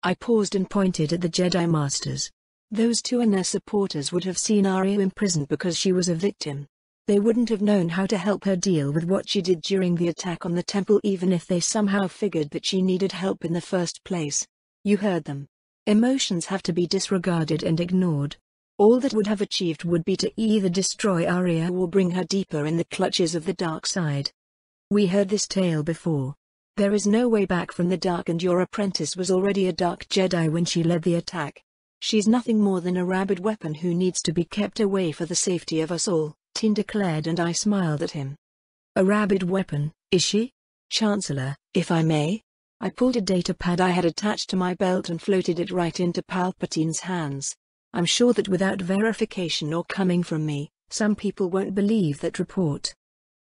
I paused and pointed at the Jedi Masters. Those two and their supporters would have seen Arya imprisoned because she was a victim. They wouldn't have known how to help her deal with what she did during the attack on the temple even if they somehow figured that she needed help in the first place. You heard them. Emotions have to be disregarded and ignored. All that would have achieved would be to either destroy Arya or bring her deeper in the clutches of the dark side. We heard this tale before. There is no way back from the dark and your apprentice was already a dark Jedi when she led the attack. She's nothing more than a rabid weapon who needs to be kept away for the safety of us all, Teen declared, and I smiled at him. A rabid weapon, is she? Chancellor, if I may? I pulled a datapad I had attached to my belt and floated it right into Palpatine's hands. I'm sure that without verification or coming from me, some people won't believe that report.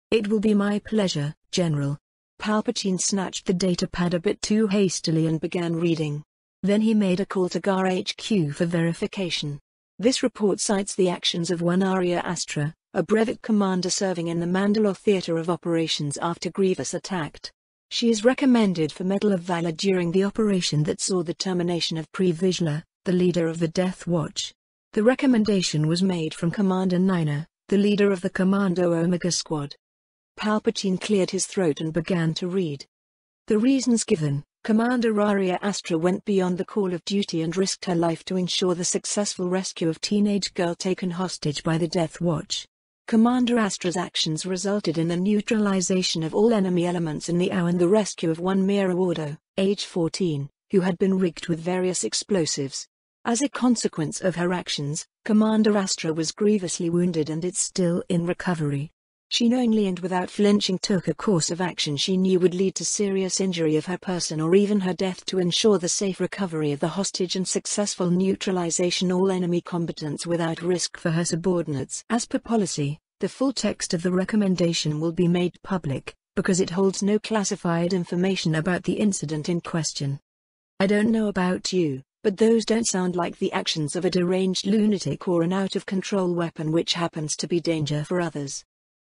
It will be my pleasure, General. Palpatine snatched the datapad a bit too hastily and began reading. Then he made a call to GAR HQ for verification. This report cites the actions of one Arya Astra, a brevet commander serving in the Mandalore Theater of Operations after Grievous attacked. She is recommended for Medal of Valor during the operation that saw the termination of Pre Vizsla, the leader of the Death Watch. The recommendation was made from Commander Nina, the leader of the Commando Omega Squad. Palpatine cleared his throat and began to read. The reasons given: Commander Arya Astra went beyond the call of duty and risked her life to ensure the successful rescue of teenage girl taken hostage by the Death Watch. Commander Astra's actions resulted in the neutralization of all enemy elements in the AO and the rescue of one Mira Wardo, age 14, who had been rigged with various explosives. As a consequence of her actions, Commander Astra was grievously wounded and is still in recovery. She knowingly and without flinching took a course of action she knew would lead to serious injury of her person or even her death to ensure the safe recovery of the hostage and successful neutralization all enemy combatants without risk for her subordinates. As per policy, the full text of the recommendation will be made public, because it holds no classified information about the incident in question. I don't know about you, but those don't sound like the actions of a deranged lunatic or an out-of-control weapon which happens to be danger for others.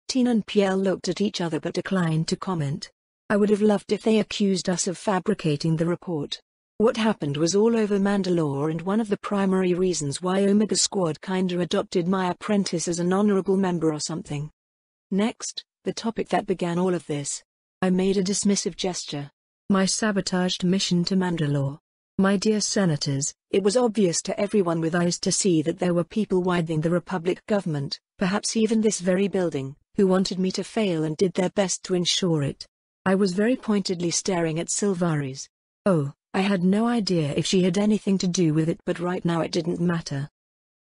Teen and Piel looked at each other but declined to comment. I would have loved if they accused us of fabricating the report. What happened was all over Mandalore and one of the primary reasons why Omega Squad kinda adopted my apprentice as an honorable member or something. Next, the topic that began all of this. I made a dismissive gesture. My sabotaged mission to Mandalore. My dear senators, it was obvious to everyone with eyes to see that there were people within the Republic government, perhaps even this very building, who wanted me to fail and did their best to ensure it. I was very pointedly staring at Silvaris. Oh, I had no idea if she had anything to do with it, but right now it didn't matter.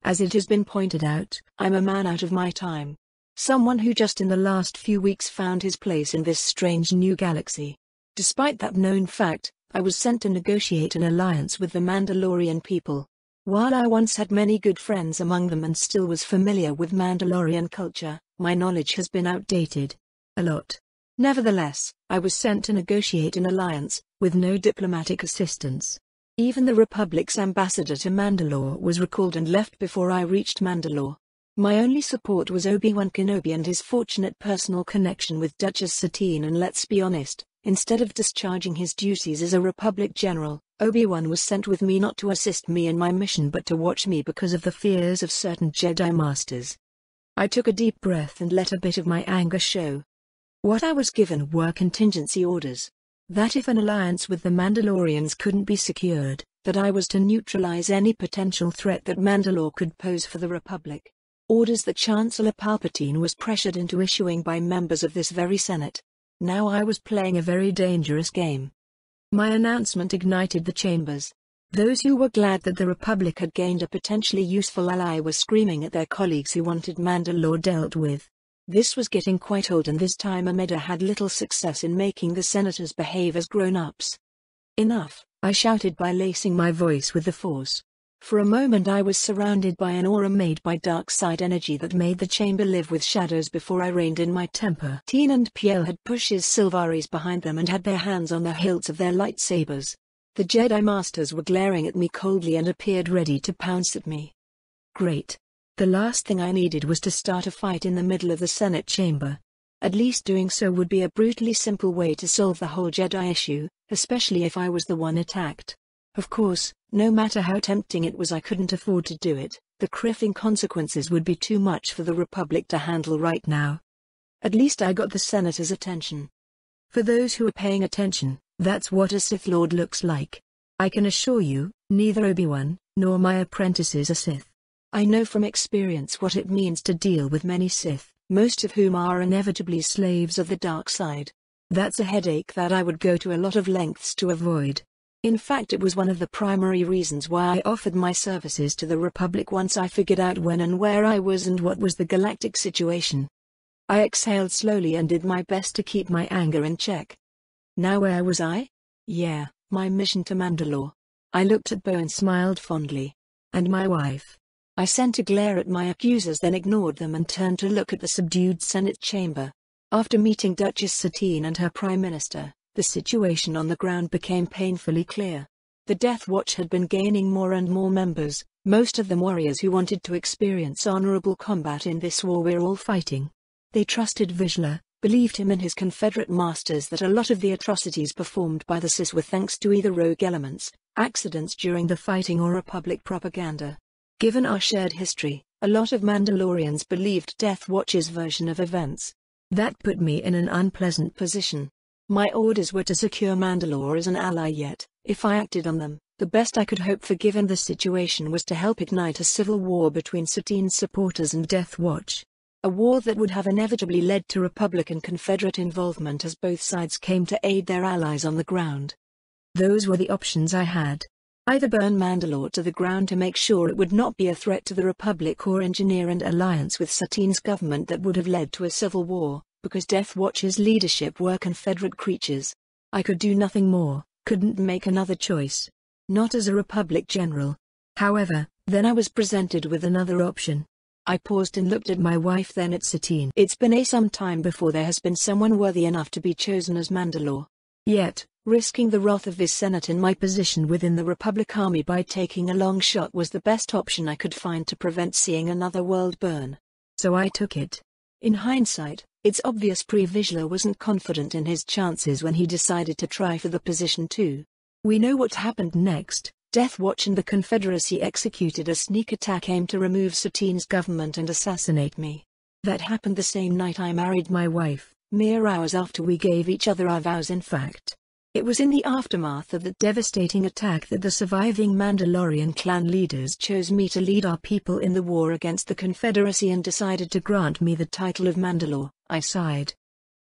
As it has been pointed out, I'm a man out of my time. Someone who just in the last few weeks found his place in this strange new galaxy. Despite that known fact, I was sent to negotiate an alliance with the Mandalorian people. While I once had many good friends among them and still was familiar with Mandalorian culture, my knowledge has been outdated. A lot. Nevertheless, I was sent to negotiate an alliance, with no diplomatic assistance. Even the Republic's ambassador to Mandalore was recalled and left before I reached Mandalore. My only support was Obi-Wan Kenobi and his fortunate personal connection with Duchess Satine, and let's be honest, Instead of discharging his duties as a Republic general, Obi-Wan was sent with me not to assist me in my mission but to watch me because of the fears of certain Jedi Masters. I took a deep breath and let a bit of my anger show. What I was given were contingency orders. That if an alliance with the Mandalorians couldn't be secured, that I was to neutralize any potential threat that Mandalore could pose for the Republic. Orders that Chancellor Palpatine was pressured into issuing by members of this very Senate. Now I was playing a very dangerous game. My announcement ignited the chambers. Those who were glad that the Republic had gained a potentially useful ally were screaming at their colleagues who wanted Mandalore dealt with. This was getting quite old, and this time Amida had little success in making the senators behave as grown-ups. Enough, I shouted by lacing my voice with the Force. For a moment I was surrounded by an aura made by dark side energy that made the chamber live with shadows before I reined in my temper. Teen and Piel had pushes Silvaris behind them and had their hands on the hilts of their lightsabers. The Jedi Masters were glaring at me coldly and appeared ready to pounce at me. Great. The last thing I needed was to start a fight in the middle of the Senate chamber. At least doing so would be a brutally simple way to solve the whole Jedi issue, especially if I was the one attacked. Of course, no matter how tempting it was, I couldn't afford to do it. The crippling consequences would be too much for the Republic to handle right now. At least I got the Senator's attention. For those who are paying attention, that's what a Sith Lord looks like. I can assure you, neither Obi-Wan nor my apprentices are Sith. I know from experience what it means to deal with many Sith, most of whom are inevitably slaves of the dark side. That's a headache that I would go to a lot of lengths to avoid. In fact, it was one of the primary reasons why I offered my services to the Republic once I figured out when and where I was and what was the galactic situation. I exhaled slowly and did my best to keep my anger in check. Now where was I? Yeah, my mission to Mandalore. I looked at Bo and smiled fondly. And my wife. I sent a glare at my accusers, then ignored them and turned to look at the subdued Senate chamber. After meeting Duchess Satine and her Prime Minister, the situation on the ground became painfully clear. The Death Watch had been gaining more and more members, most of them warriors who wanted to experience honorable combat in this war we're all fighting. They trusted Vizsla, believed him and his Confederate masters that a lot of the atrocities performed by the Sith were thanks to either rogue elements, accidents during the fighting, or Republic propaganda. Given our shared history, a lot of Mandalorians believed Death Watch's version of events. That put me in an unpleasant position. My orders were to secure Mandalore as an ally, yet, if I acted on them, the best I could hope for given the situation was to help ignite a civil war between Satine's supporters and Death Watch. A war that would have inevitably led to Republic and Confederate involvement as both sides came to aid their allies on the ground. Those were the options I had. Either burn Mandalore to the ground to make sure it would not be a threat to the Republic, or engineer an alliance with Satine's government that would have led to a civil war, because Death Watch's leadership were Confederate creatures. I could do nothing more, couldn't make another choice. Not as a Republic general. However, then I was presented with another option. I paused and looked at my wife, then at Satine. It's been some time before there has been someone worthy enough to be chosen as Mandalore. Yet, risking the wrath of this Senate in my position within the Republic Army by taking a long shot was the best option I could find to prevent seeing another world burn. So I took it. In hindsight, it's obvious Vizsla wasn't confident in his chances when he decided to try for the position too. We know what happened next. Death Watch and the Confederacy executed a sneak attack aimed to remove Satine's government and assassinate me. That happened the same night I married my wife, mere hours after we gave each other our vows. In fact, it was in the aftermath of that devastating attack that the surviving Mandalorian clan leaders chose me to lead our people in the war against the Confederacy and decided to grant me the title of Mandalore. I sighed.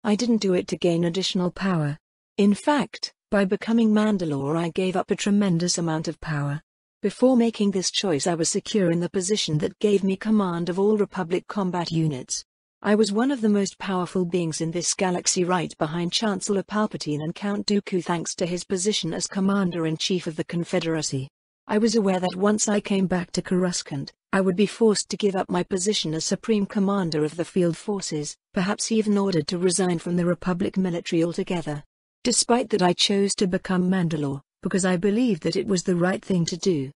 I didn't do it to gain additional power. In fact, by becoming Mandalore I gave up a tremendous amount of power. Before making this choice I was secure in the position that gave me command of all Republic combat units. I was one of the most powerful beings in this galaxy, right behind Chancellor Palpatine and Count Dooku, thanks to his position as Commander-in-Chief of the Confederacy. I was aware that once I came back to Coruscant, I would be forced to give up my position as Supreme Commander of the Field Forces, perhaps even ordered to resign from the Republic military altogether. Despite that, I chose to become Mandalore, because I believed that it was the right thing to do.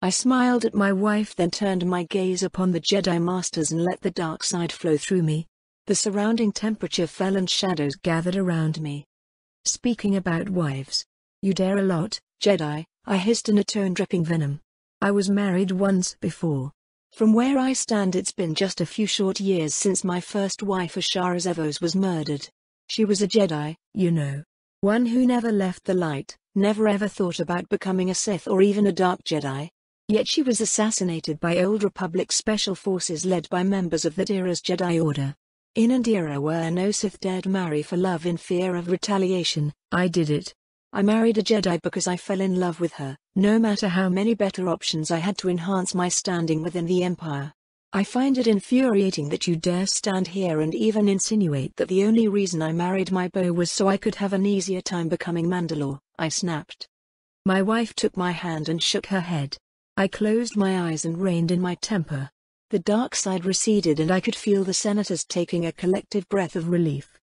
I smiled at my wife, then turned my gaze upon the Jedi Masters and let the dark side flow through me. The surrounding temperature fell and shadows gathered around me. Speaking about wives. You dare a lot, Jedi, I hissed in a tone dripping venom. I was married once before. From where I stand, it's been just a few short years since my first wife Ashara Zevos was murdered. She was a Jedi, you know. One who never left the light, never ever thought about becoming a Sith or even a Dark Jedi. Yet she was assassinated by Old Republic special forces led by members of that era's Jedi Order. In an era where no Sith dared marry for love in fear of retaliation, I did it. I married a Jedi because I fell in love with her, no matter how many better options I had to enhance my standing within the Empire. I find it infuriating that you dare stand here and even insinuate that the only reason I married my beau was so I could have an easier time becoming Mandalore, I snapped. My wife took my hand and shook her head. I closed my eyes and reined in my temper. The dark side receded and I could feel the senators taking a collective breath of relief.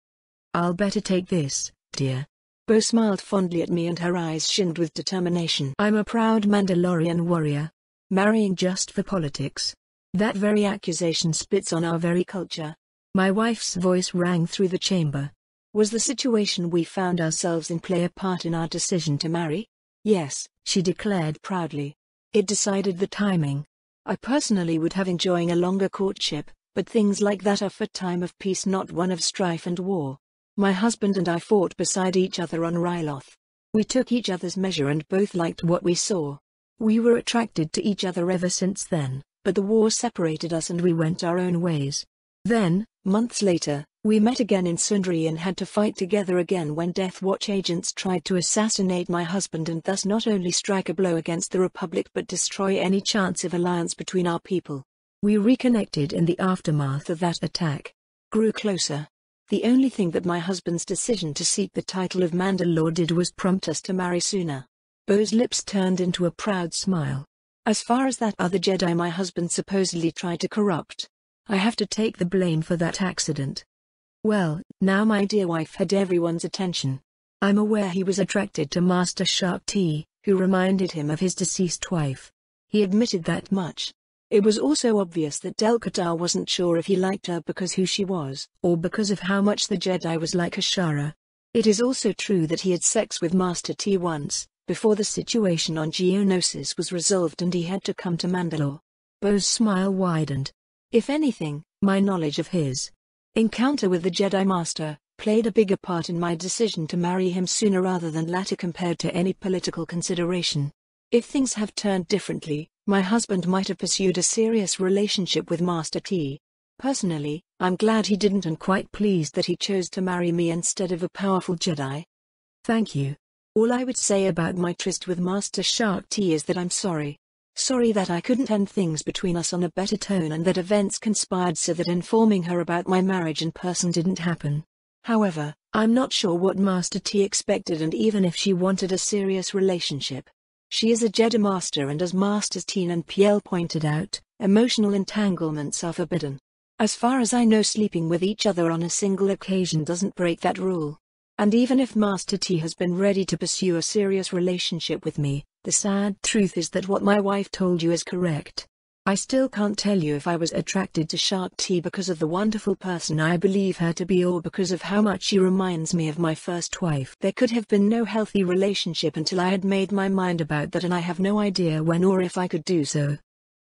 I'll better take this, dear. Bo smiled fondly at me and her eyes shimmered with determination. I'm a proud Mandalorian warrior. Marrying just for politics. That very accusation spits on our very culture. My wife's voice rang through the chamber. Was the situation we found ourselves in play a part in our decision to marry? Yes, she declared proudly. It decided the timing. I personally would have enjoying a longer courtship, but things like that are for time of peace, not one of strife and war. My husband and I fought beside each other on Ryloth. We took each other's measure and both liked what we saw. We were attracted to each other ever since then, but the war separated us and we went our own ways. Then, months later, we met again in Sundari and had to fight together again when Death Watch agents tried to assassinate my husband and thus not only strike a blow against the Republic but destroy any chance of alliance between our people. We reconnected in the aftermath of that attack. Grew closer. The only thing that my husband's decision to seek the title of Mandalore did was prompt us to marry sooner. Bo's lips turned into a proud smile. As far as that other Jedi my husband supposedly tried to corrupt, I have to take the blame for that accident. Well, now my dear wife had everyone's attention. I'm aware he was attracted to Master Shark T, who reminded him of his deceased wife. He admitted that much. It was also obvious that Del-Qatar wasn't sure if he liked her because who she was, or because of how much the Jedi was like Ashara. It is also true that he had sex with Master T once, before the situation on Geonosis was resolved and he had to come to Mandalore. Bo's smile widened. If anything, my knowledge of his encounter with the Jedi Master played a bigger part in my decision to marry him sooner rather than later compared to any political consideration. If things have turned differently, my husband might have pursued a serious relationship with Master T. Personally, I'm glad he didn't and quite pleased that he chose to marry me instead of a powerful Jedi. Thank you. All I would say about my tryst with Master Shark T is that I'm sorry. Sorry that I couldn't end things between us on a better tone and that events conspired so that informing her about my marriage in person didn't happen. However, I'm not sure what Master T expected and even if she wanted a serious relationship. She is a Jedi Master and as Masters Teen and Piel pointed out, emotional entanglements are forbidden. As far as I know, sleeping with each other on a single occasion doesn't break that rule. And even if Master T has been ready to pursue a serious relationship with me, the sad truth is that what my wife told you is correct. I still can't tell you if I was attracted to Shark T because of the wonderful person I believe her to be or because of how much she reminds me of my first wife. There could have been no healthy relationship until I had made my mind about that and I have no idea when or if I could do so.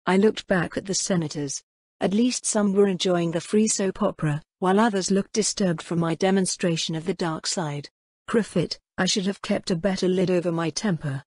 I looked back at the senators. At least some were enjoying the free soap opera, while others looked disturbed from my demonstration of the dark side. Criffit, I should have kept a better lid over my temper.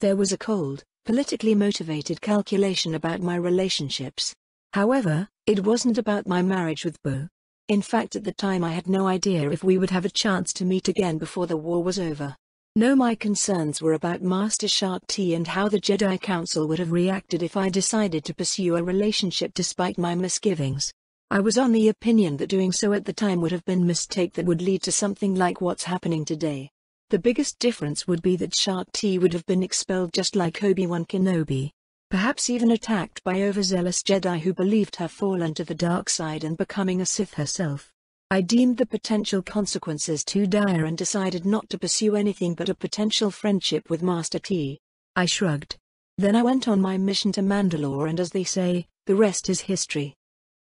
There was a cold, politically motivated calculation about my relationships. However, it wasn't about my marriage with Bo. In fact, at the time I had no idea if we would have a chance to meet again before the war was over. No, my concerns were about Master Shark T and how the Jedi Council would have reacted if I decided to pursue a relationship despite my misgivings. I was on the opinion that doing so at the time would have been a mistake that would lead to something like what's happening today. The biggest difference would be that Shark T would have been expelled just like Obi-Wan Kenobi. Perhaps even attacked by overzealous Jedi who believed her fallen to the dark side and becoming a Sith herself. I deemed the potential consequences too dire and decided not to pursue anything but a potential friendship with Master T. I shrugged. Then I went on my mission to Mandalore and as they say, the rest is history.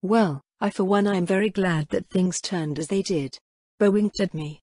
Well, for one I am very glad that things turned as they did. Bo winked at me.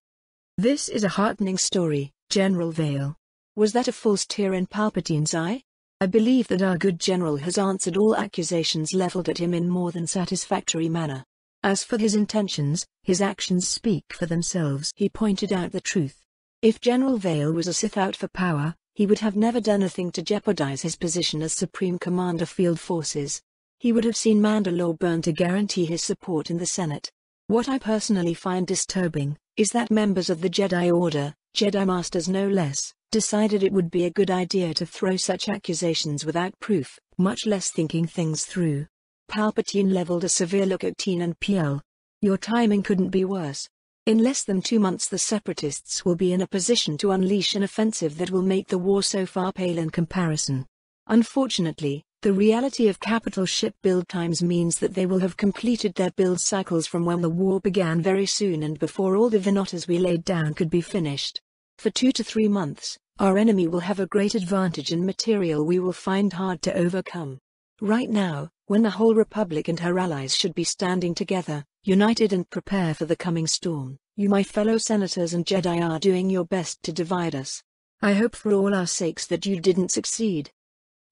This is a heartening story, General Vale. Was that a false tear in Palpatine's eye? I believe that our good general has answered all accusations leveled at him in more than satisfactory manner. As for his intentions, his actions speak for themselves. He pointed out the truth. If General Vale was a Sith out for power, he would have never done a thing to jeopardize his position as Supreme Commander Field Forces. He would have seen Mandalore burn to guarantee his support in the Senate. What I personally find disturbing is that members of the Jedi Order, Jedi Masters no less, decided it would be a good idea to throw such accusations without proof, much less thinking things through. Palpatine leveled a severe look at Teen and Piel. Your timing couldn't be worse. In less than 2 months the Separatists will be in a position to unleash an offensive that will make the war so far pale in comparison. Unfortunately, the reality of capital ship build times means that they will have completed their build cycles from when the war began very soon and before all the Vinotas we laid down could be finished. For 2 to 3 months, our enemy will have a great advantage in material we will find hard to overcome. Right now, when the whole Republic and her allies should be standing together, united and prepare for the coming storm, you my fellow senators and Jedi are doing your best to divide us. I hope for all our sakes that you didn't succeed.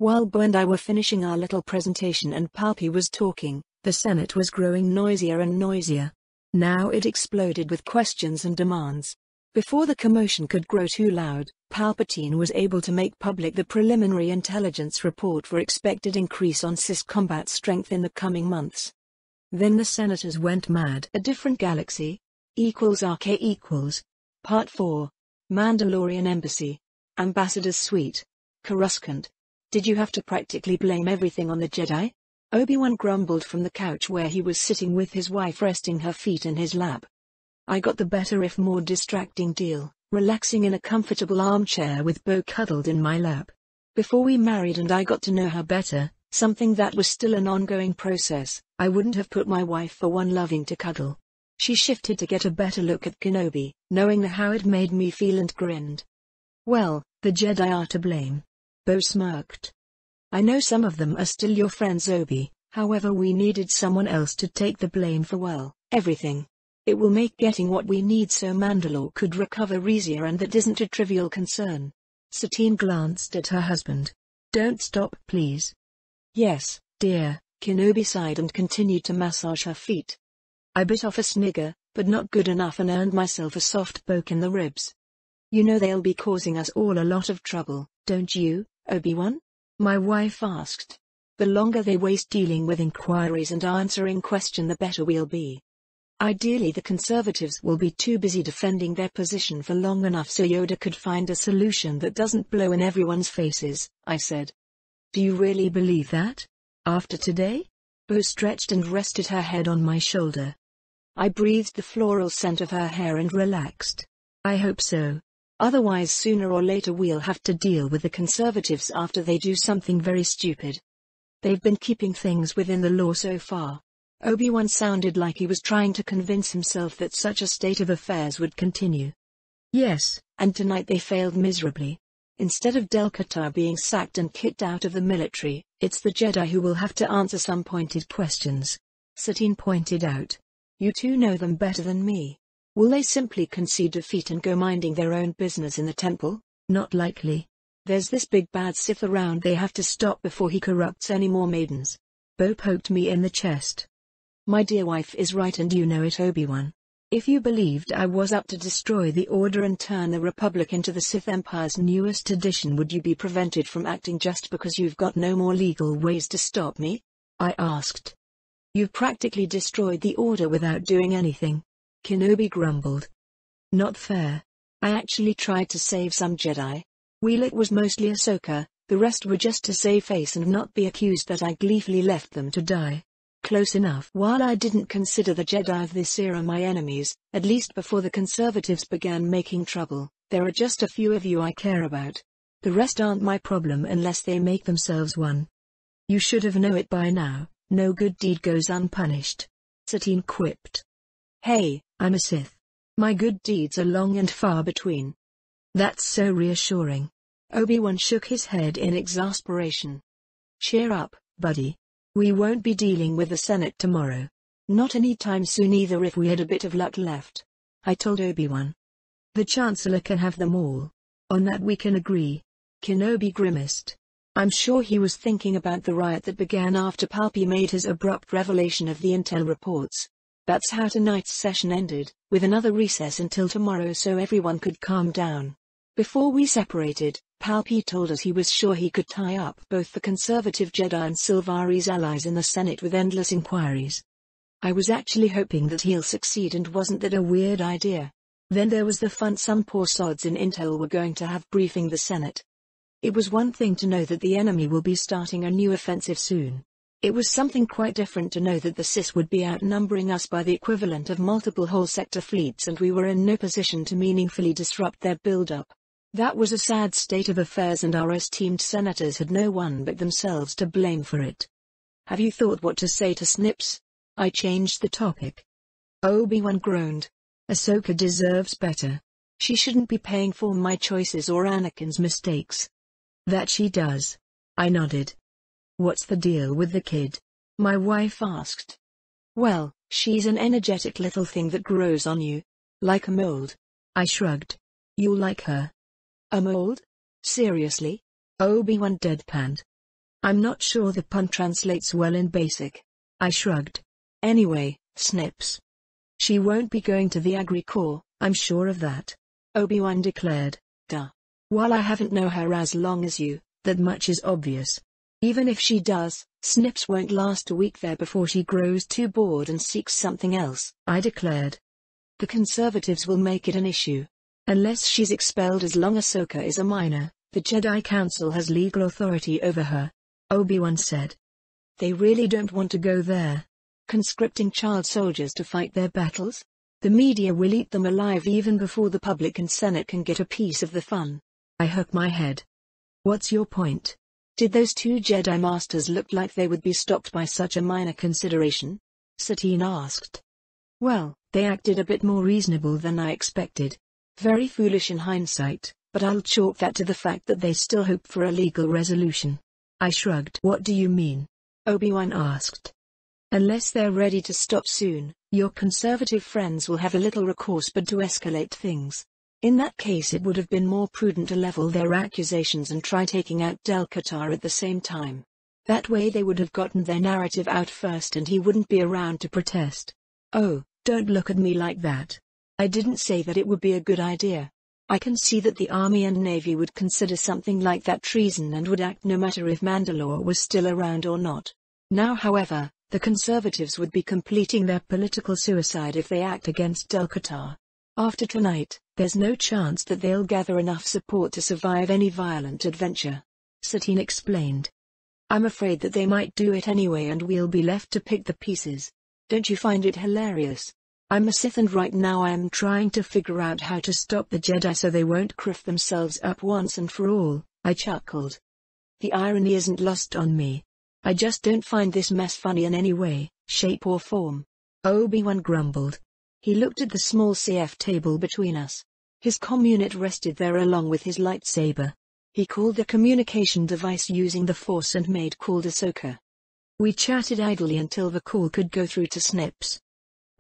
While Bo and I were finishing our little presentation and Palpy was talking, the Senate was growing noisier and noisier. Now it exploded with questions and demands. Before the commotion could grow too loud, Palpatine was able to make public the preliminary intelligence report for expected increase on Sith combat strength in the coming months. Then the senators went mad. A different galaxy. =RK=. Part 4. Mandalorian Embassy. Ambassador's Suite. Coruscant. Did you have to practically blame everything on the Jedi? Obi-Wan grumbled from the couch where he was sitting with his wife resting her feet in his lap. I got the better if more distracting deal, relaxing in a comfortable armchair with Bo cuddled in my lap. Before we married and I got to know her better, something that was still an ongoing process, I wouldn't have put my wife for one loving to cuddle. She shifted to get a better look at Kenobi, knowing how it made me feel and grinned. Well, the Jedi are to blame. Bo smirked. I know some of them are still your friends Obi, however we needed someone else to take the blame for everything. It will make getting what we need so Mandalore could recover easier and that isn't a trivial concern. Satine glanced at her husband. Don't stop please. Yes, dear, Kenobi sighed and continued to massage her feet. I bit off a snigger, but not good enough and earned myself a soft poke in the ribs. You know they'll be causing us all a lot of trouble, don't you, Obi-Wan? My wife asked. The longer they waste dealing with inquiries and answering questions the better we'll be. Ideally the Conservatives will be too busy defending their position for long enough so Yoda could find a solution that doesn't blow in everyone's faces, I said. Do you really believe that? After today? Bo stretched and rested her head on my shoulder. I breathed the floral scent of her hair and relaxed. I hope so. Otherwise sooner or later we'll have to deal with the Conservatives after they do something very stupid. They've been keeping things within the law so far. Obi-Wan sounded like he was trying to convince himself that such a state of affairs would continue. Yes, and tonight they failed miserably. Instead of Del-Qatar being sacked and kicked out of the military, it's the Jedi who will have to answer some pointed questions. Satine pointed out. You two know them better than me. Will they simply concede defeat and go minding their own business in the temple? Not likely. There's this big bad Sith around they have to stop before he corrupts any more maidens. Bo poked me in the chest. My dear wife is right and you know it Obi-Wan. If you believed I was up to destroy the Order and turn the Republic into the Sith Empire's newest edition, would you be prevented from acting just because you've got no more legal ways to stop me? I asked. You've practically destroyed the Order without doing anything. Kenobi grumbled. Not fair. I actually tried to save some Jedi. It was mostly Ahsoka, the rest were just to save face and not be accused that I gleefully left them to die. Close enough. While I didn't consider the Jedi of this era my enemies, at least before the Conservatives began making trouble, there are just a few of you I care about. The rest aren't my problem unless they make themselves one. You should have known it by now, no good deed goes unpunished. Satine quipped. Hey, I'm a Sith. My good deeds are long and far between. That's so reassuring. Obi-Wan shook his head in exasperation. Cheer up, buddy. We won't be dealing with the Senate tomorrow. Not anytime soon either if we had a bit of luck left. I told Obi-Wan. The Chancellor can have them all. On that we can agree. Kenobi grimaced. I'm sure he was thinking about the riot that began after Palpy made his abrupt revelation of the intel reports. That's how tonight's session ended, with another recess until tomorrow so everyone could calm down. Before we separated, Palpy told us he was sure he could tie up both the conservative Jedi and Sylvari's allies in the Senate with endless inquiries. I was actually hoping that he'll succeed, and wasn't that a weird idea? Then there was the fun some poor sods in intel were going to have briefing the Senate. It was one thing to know that the enemy will be starting a new offensive soon. It was something quite different to know that the Sis would be outnumbering us by the equivalent of multiple whole-sector fleets, and we were in no position to meaningfully disrupt their build-up. That was a sad state of affairs, and our esteemed senators had no one but themselves to blame for it. Have you thought what to say to Snips? I changed the topic. Obi-Wan groaned. Ahsoka deserves better. She shouldn't be paying for my choices or Anakin's mistakes. That she does. I nodded. What's the deal with the kid? My wife asked. Well, she's an energetic little thing that grows on you. Like a mold. I shrugged. You'll like her. A mold? Seriously? Obi-Wan deadpanned. I'm not sure the pun translates well in basic. I shrugged. Anyway, Snips. She won't be going to the Agri Corps, I'm sure of that. Obi-Wan declared. Duh. While I haven't known her as long as you, that much is obvious. Even if she does, Snips won't last a week there before she grows too bored and seeks something else, I declared. The conservatives will make it an issue. Unless she's expelled as long as Ahsoka is a minor, the Jedi Council has legal authority over her. Obi-Wan said. They really don't want to go there. Conscripting child soldiers to fight their battles? The media will eat them alive even before the public and Senate can get a piece of the fun. I shook my head. What's your point? Did those two Jedi Masters look like they would be stopped by such a minor consideration? Satine asked. Well, they acted a bit more reasonable than I expected. Very foolish in hindsight, but I'll chalk that to the fact that they still hope for a legal resolution. I shrugged. What do you mean? Obi-Wan asked. Unless they're ready to stop soon, your conservative friends will have a little recourse but to escalate things. In that case it would have been more prudent to level their accusations and try taking out Del-Qatar at the same time. That way they would have gotten their narrative out first and he wouldn't be around to protest. Oh, don't look at me like that. I didn't say that it would be a good idea. I can see that the Army and Navy would consider something like that treason and would act no matter if Mandalore was still around or not. Now however, the conservatives would be completing their political suicide if they act against Del-Qatar. After tonight, there's no chance that they'll gather enough support to survive any violent adventure. Satine explained. I'm afraid that they might do it anyway and we'll be left to pick the pieces. Don't you find it hilarious? I'm a Sith and right now I am trying to figure out how to stop the Jedi so they won't criff themselves up once and for all, I chuckled. The irony isn't lost on me. I just don't find this mess funny in any way, shape or form. Obi-Wan grumbled. He looked at the small CF table between us. His communit rested there along with his lightsaber. He called the communication device using the Force and made call to Ahsoka. We chatted idly until the call could go through to Snips.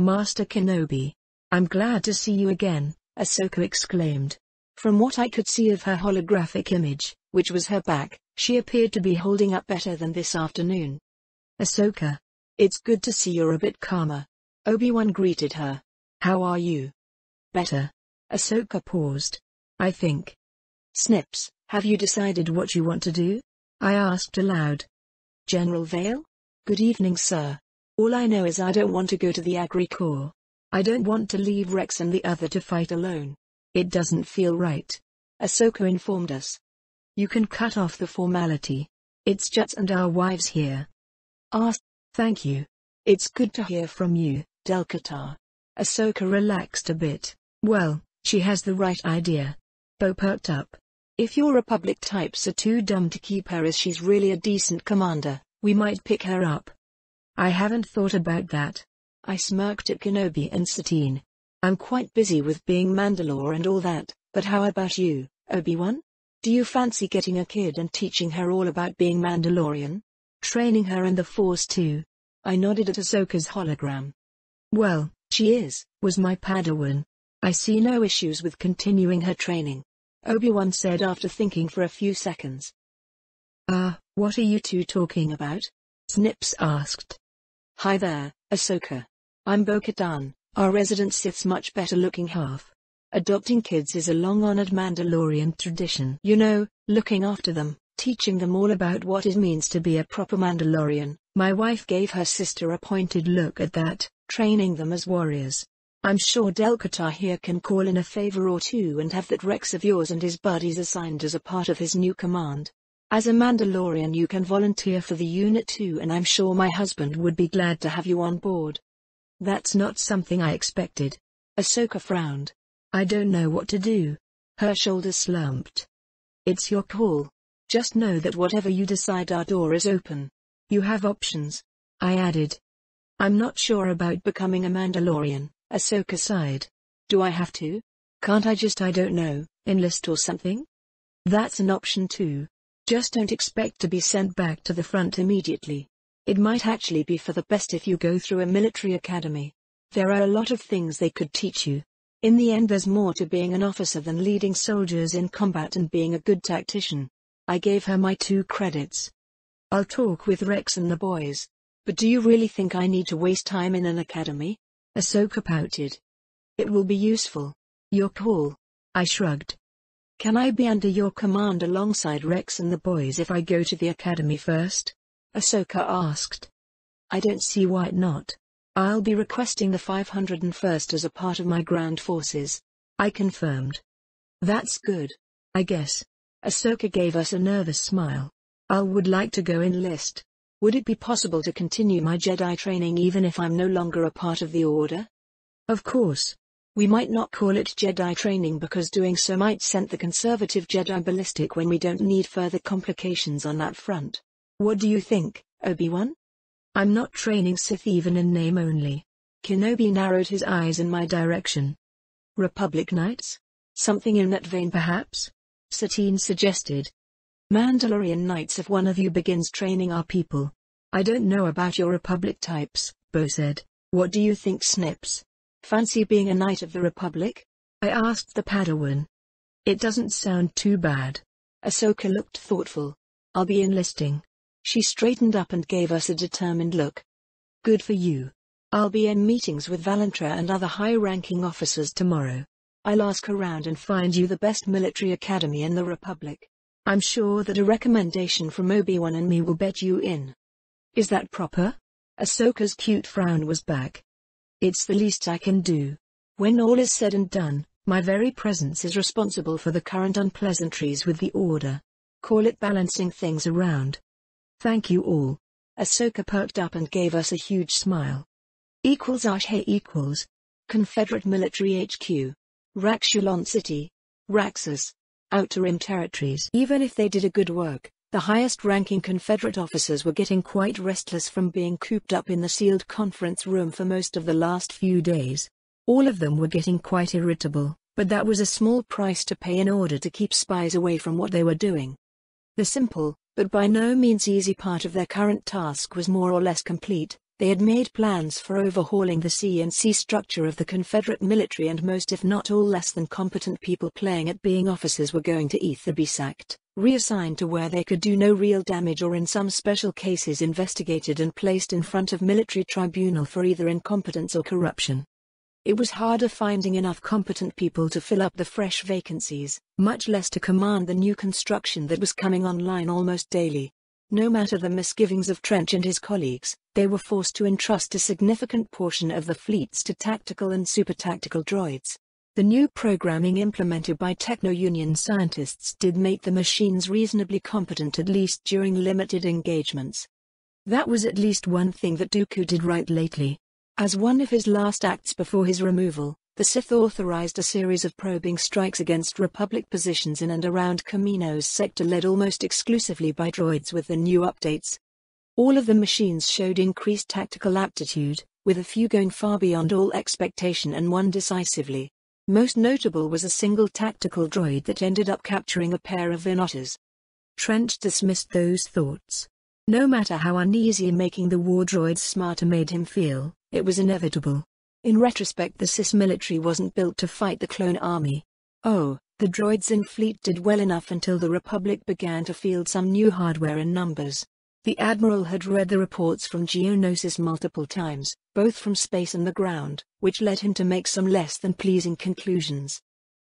Master Kenobi. I'm glad to see you again, Ahsoka exclaimed. From what I could see of her holographic image, which was her back, she appeared to be holding up better than this afternoon. Ahsoka. It's good to see you're a bit calmer. Obi-Wan greeted her. How are you? Better. Ahsoka paused. I think. Snips, have you decided what you want to do? I asked aloud. General Vale? Good evening, sir. All I know is I don't want to go to the Agri Corps. I don't want to leave Rex and the other to fight alone. It doesn't feel right. Ahsoka informed us. You can cut off the formality. It's Juts and our wives here. Thank you. It's good to hear from you, Del-Qatar. Ahsoka relaxed a bit. Well, she has the right idea. Bo perked up. If your Republic types are too dumb to keep her as she's really a decent commander, we might pick her up. I haven't thought about that. I smirked at Kenobi and Satine. I'm quite busy with being Mandalore and all that, but how about you, Obi-Wan? Do you fancy getting a kid and teaching her all about being Mandalorian? Training her in the Force too? I nodded at Ahsoka's hologram. Well, she was my Padawan. I see no issues with continuing her training, Obi-Wan said after thinking for a few seconds. What are you two talking about? Snips asked. Hi there, Ahsoka. I'm Bo-Katan, our resident Sith's much better-looking half. Adopting kids is a long-honored Mandalorian tradition. You know, looking after them, teaching them all about what it means to be a proper Mandalorian. My wife gave her sister a pointed look at that, training them as warriors. I'm sure Del-Qatar here can call in a favor or two and have that Rex of yours and his buddies assigned as a part of his new command. As a Mandalorian you can volunteer for the unit too, and I'm sure my husband would be glad to have you on board. That's not something I expected. Ahsoka frowned. I don't know what to do. Her shoulders slumped. It's your call. Just know that whatever you decide, our door is open. You have options, I added. I'm not sure about becoming a Mandalorian, Ahsoka sighed. Do I have to? Can't I just, I don't know, enlist or something? That's an option too. Just don't expect to be sent back to the front immediately. It might actually be for the best if you go through a military academy. There are a lot of things they could teach you. In the end there's more to being an officer than leading soldiers in combat and being a good tactician. I gave her my 2 credits. I'll talk with Rex and the boys. But do you really think I need to waste time in an academy? Ahsoka pouted. It will be useful. Your call. I shrugged. Can I be under your command alongside Rex and the boys if I go to the academy first? Ahsoka asked. I don't see why not. I'll be requesting the 501st as a part of my ground forces. I confirmed. That's good. I guess. Ahsoka gave us a nervous smile. I would like to go enlist. Would it be possible to continue my Jedi training even if I'm no longer a part of the Order? Of course. We might not call it Jedi training because doing so might send the conservative Jedi ballistic when we don't need further complications on that front. What do you think, Obi-Wan? I'm not training Sith even in name only. Kenobi narrowed his eyes in my direction. Republic Knights? Something in that vein perhaps? Satine suggested. Mandalorian Knights if one of you begins training our people. I don't know about your Republic types, Bo said. What do you think, Snips? Fancy being a Knight of the Republic? I asked the Padawan. It doesn't sound too bad. Ahsoka looked thoughtful. I'll be enlisting. She straightened up and gave us a determined look. Good for you. I'll be in meetings with Valentra and other high-ranking officers tomorrow. I'll ask around and find you the best military academy in the Republic. I'm sure that a recommendation from Obi-Wan and me will bet you in. Is that proper? Ahsoka's cute frown was back. It's the least I can do. When all is said and done, my very presence is responsible for the current unpleasantries with the Order. Call it balancing things around. Thank you all. Ahsoka perked up and gave us a huge smile. Hey equals. Confederate Military HQ. Raxulon City. Raxus. Outer Rim Territories. Even if they did a good work, the highest-ranking Confederate officers were getting quite restless from being cooped up in the sealed conference room for most of the last few days. All of them were getting quite irritable, but that was a small price to pay in order to keep spies away from what they were doing. The simple, but by no means easy part of their current task was more or less complete. They had made plans for overhauling the CNC structure of the Confederate military, and most if not all less than competent people playing at being officers were going to either be sacked, reassigned to where they could do no real damage, or in some special cases investigated and placed in front of military tribunal for either incompetence or corruption. It was harder finding enough competent people to fill up the fresh vacancies, much less to command the new construction that was coming online almost daily. No matter the misgivings of Trench and his colleagues, they were forced to entrust a significant portion of the fleets to tactical and super-tactical droids. The new programming implemented by Techno-Union scientists did make the machines reasonably competent, at least during limited engagements. That was at least one thing that Dooku did right lately. As one of his last acts before his removal, the Sith authorized a series of probing strikes against Republic positions in and around Kamino's sector, led almost exclusively by droids with the new updates. All of the machines showed increased tactical aptitude, with a few going far beyond all expectation and one decisively. Most notable was a single tactical droid that ended up capturing a pair of Vinotters. Trench dismissed those thoughts. No matter how uneasy making the war droids smarter made him feel, it was inevitable. In retrospect, the Cis military wasn't built to fight the clone army. Oh, the droids in fleet did well enough until the Republic began to field some new hardware in numbers. The Admiral had read the reports from Geonosis multiple times, both from space and the ground, which led him to make some less than pleasing conclusions.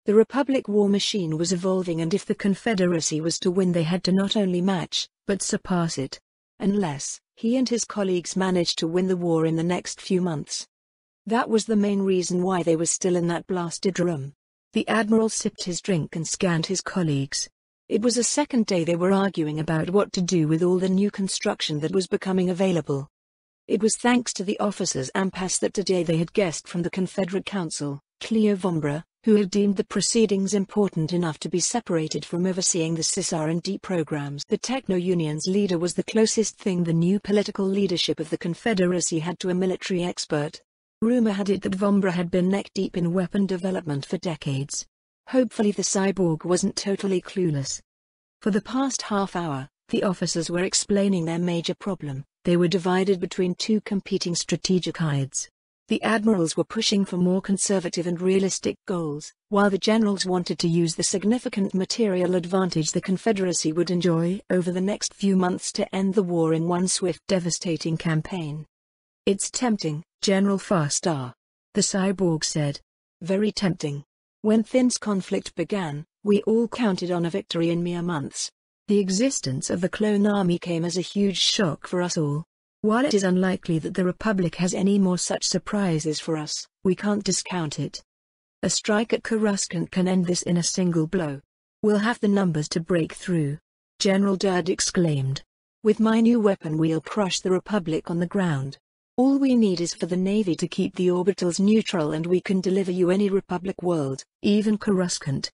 The Republic war machine was evolving, and if the Confederacy was to win, they had to not only match, but surpass it. Unless he and his colleagues managed to win the war in the next few months. That was the main reason why they were still in that blasted room. The Admiral sipped his drink and scanned his colleagues. It was a second day they were arguing about what to do with all the new construction that was becoming available. It was thanks to the officers' impasse that today they had guessed from the Confederate Council, Cleo Vombra, who had deemed the proceedings important enough to be separated from overseeing the Cis R&D programs. The Techno-Union's leader was the closest thing the new political leadership of the Confederacy had to a military expert. Rumor had it that Vombra had been neck-deep in weapon development for decades. Hopefully the cyborg wasn't totally clueless. For the past half hour, the officers were explaining their major problem. They were divided between two competing strategic sides. The admirals were pushing for more conservative and realistic goals, while the generals wanted to use the significant material advantage the Confederacy would enjoy over the next few months to end the war in one swift, devastating campaign. "It's tempting, General Farstar," the cyborg said. "Very tempting. When Thin's conflict began, we all counted on a victory in mere months. The existence of the clone army came as a huge shock for us all. While it is unlikely that the Republic has any more such surprises for us, we can't discount it. A strike at Coruscant can end this in a single blow. We'll have the numbers to break through," General Dyrd exclaimed. "With my new weapon we'll crush the Republic on the ground. All we need is for the Navy to keep the orbitals neutral and we can deliver you any Republic world, even Coruscant.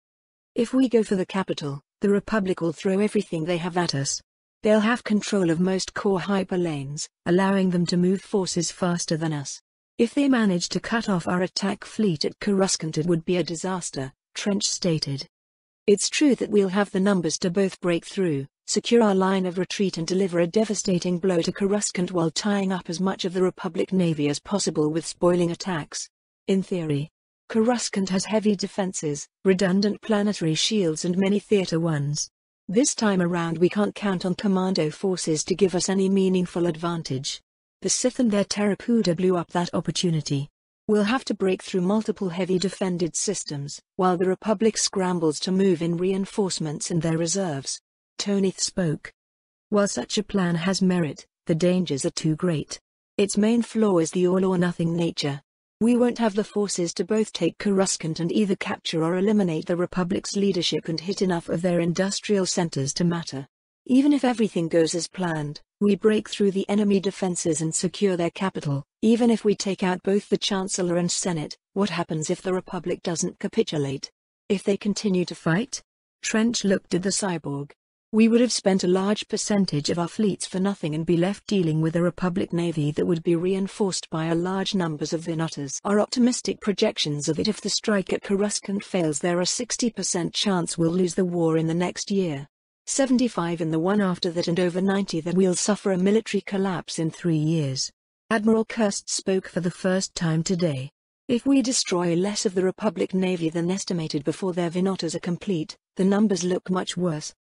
If we go for the capital, the Republic will throw everything they have at us. They'll have control of most core hyperlanes, allowing them to move forces faster than us. If they manage to cut off our attack fleet at Coruscant, it would be a disaster," Trench stated. "It's true that we'll have the numbers to both break through, secure our line of retreat and deliver a devastating blow to Coruscant while tying up as much of the Republic Navy as possible with spoiling attacks. In theory, Coruscant has heavy defenses, redundant planetary shields and many Theater 1s. This time around we can't count on commando forces to give us any meaningful advantage. The Sith and their Terrapuda blew up that opportunity. We'll have to break through multiple heavy defended systems, while the Republic scrambles to move in reinforcements and their reserves." Tonith spoke. "While such a plan has merit, the dangers are too great. Its main flaw is the all-or-nothing nature. We won't have the forces to both take Coruscant and either capture or eliminate the Republic's leadership and hit enough of their industrial centers to matter. Even if everything goes as planned, we break through the enemy defenses and secure their capital. Even if we take out both the Chancellor and Senate, what happens if the Republic doesn't capitulate? If they continue to fight?" Trench looked at the cyborg. "We would have spent a large percentage of our fleets for nothing and be left dealing with a Republic Navy that would be reinforced by a large numbers of Vinotas. Our optimistic projections are that if the strike at Coruscant fails, there are 60% chance we'll lose the war in the next year, 75 in the one after that, and over 90 that we'll suffer a military collapse in 3 years. Admiral Kirst spoke for the first time today. "If we destroy less of the Republic Navy than estimated before their Vinotas are complete, the numbers look much worse."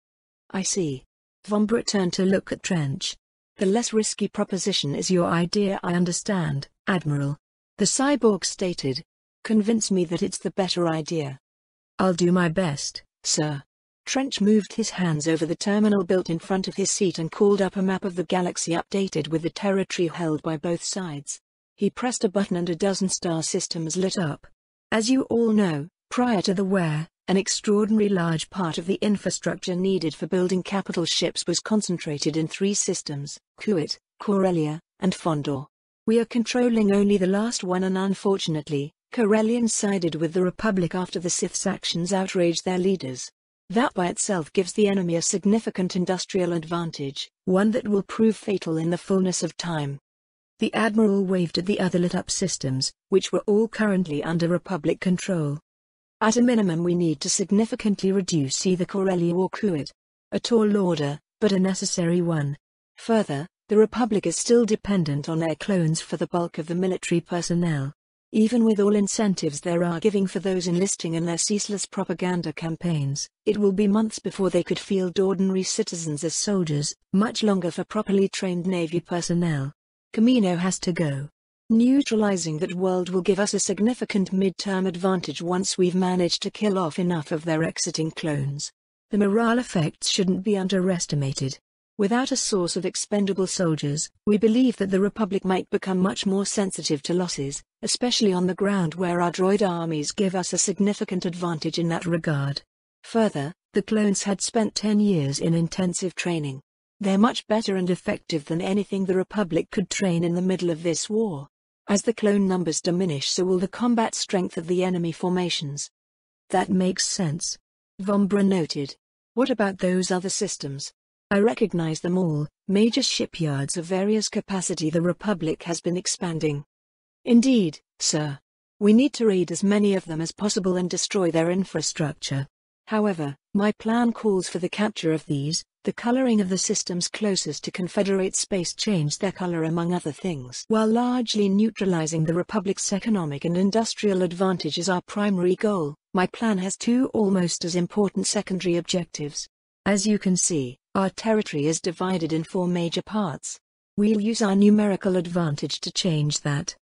"I see." Vombra turned to look at Trench. "The less risky proposition is your idea, I understand, Admiral," the cyborg stated. "Convince me that it's the better idea." "I'll do my best, sir." Trench moved his hands over the terminal built in front of his seat and called up a map of the galaxy updated with the territory held by both sides. He pressed a button and a dozen star systems lit up. "As you all know, prior to the war, an extraordinarily large part of the infrastructure needed for building capital ships was concentrated in 3 systems, Kuat, Corellia, and Fondor. We are controlling only the last one, and unfortunately, Corellian sided with the Republic after the Sith's actions outraged their leaders. That by itself gives the enemy a significant industrial advantage, one that will prove fatal in the fullness of time." The Admiral waved at the other lit-up systems, which were all currently under Republic control. "At a minimum we need to significantly reduce either Corellia or Kuat. A tall order, but a necessary one. Further, the Republic is still dependent on their clones for the bulk of the military personnel. Even with all incentives there are giving for those enlisting in their ceaseless propaganda campaigns, it will be months before they could field ordinary citizens as soldiers, much longer for properly trained Navy personnel. Camino has to go. Neutralizing that world will give us a significant mid-term advantage once we've managed to kill off enough of their exiting clones. The morale effects shouldn't be underestimated. Without a source of expendable soldiers, we believe that the Republic might become much more sensitive to losses, especially on the ground where our droid armies give us a significant advantage in that regard. Further, the clones had spent 10 years in intensive training. They're much better and effective than anything the Republic could train in the middle of this war. As the clone numbers diminish, so will the combat strength of the enemy formations. That makes sense. Vombra noted. What about those other systems? I recognize them all, major shipyards of various capacity the Republic has been expanding. Indeed, sir. We need to raid as many of them as possible and destroy their infrastructure. However, my plan calls for the capture of these. The coloring of the systems closest to Confederate space changed their color among other things. While largely neutralizing the Republic's economic and industrial advantage is our primary goal, my plan has two almost as important secondary objectives. As you can see, our territory is divided in 4 major parts. We'll use our numerical advantage to change that.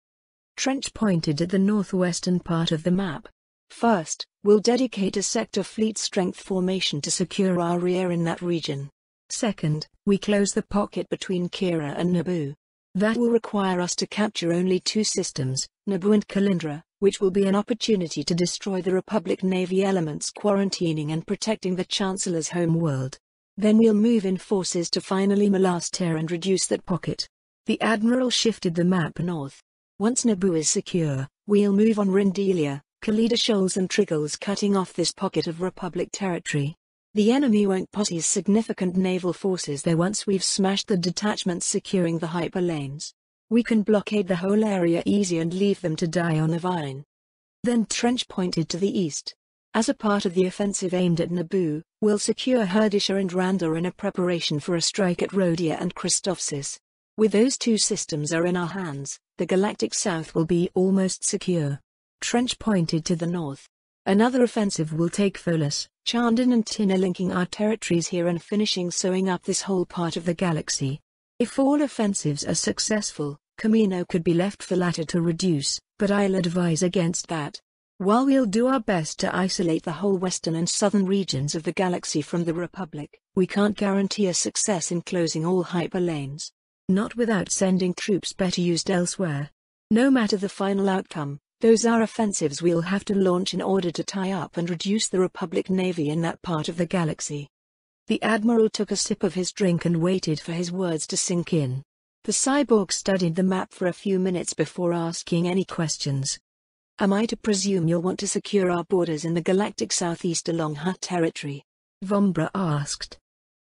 Trench pointed at the northwestern part of the map. First, we'll dedicate a sector fleet strength formation to secure our rear in that region. Second, we close the pocket between Kira and Naboo. That will require us to capture only 2 systems, Naboo and Kalindra, which will be an opportunity to destroy the Republic Navy elements quarantining and protecting the Chancellor's home world. Then we'll move in forces to finally Malastair and reduce that pocket. The Admiral shifted the map north. Once Naboo is secure, we'll move on Rindelia, Kalida Shoals and Triggles, cutting off this pocket of Republic territory. The enemy won't possess significant naval forces there once we've smashed the detachments securing the hyperlanes. We can blockade the whole area easy and leave them to die on the vine. Then Trench pointed to the east. As a part of the offensive aimed at Naboo, we'll secure Herdisha and Randa in a preparation for a strike at Rhodia and Christophsis. With those 2 systems are in our hands, the galactic south will be almost secure. Trench pointed to the north. Another offensive will take Pholus, Chandon and Tina, linking our territories here and finishing sewing up this whole part of the galaxy. If all offensives are successful, Camino could be left for latter to reduce, but I'll advise against that. While we'll do our best to isolate the whole western and southern regions of the galaxy from the Republic, we can't guarantee a success in closing all hyperlanes. Not without sending troops better used elsewhere. No matter the final outcome, those are offensives we'll have to launch in order to tie up and reduce the Republic Navy in that part of the galaxy. The Admiral took a sip of his drink and waited for his words to sink in. The cyborg studied the map for a few minutes before asking any questions. Am I to presume you'll want to secure our borders in the galactic southeast along Hutt territory? Vombra asked.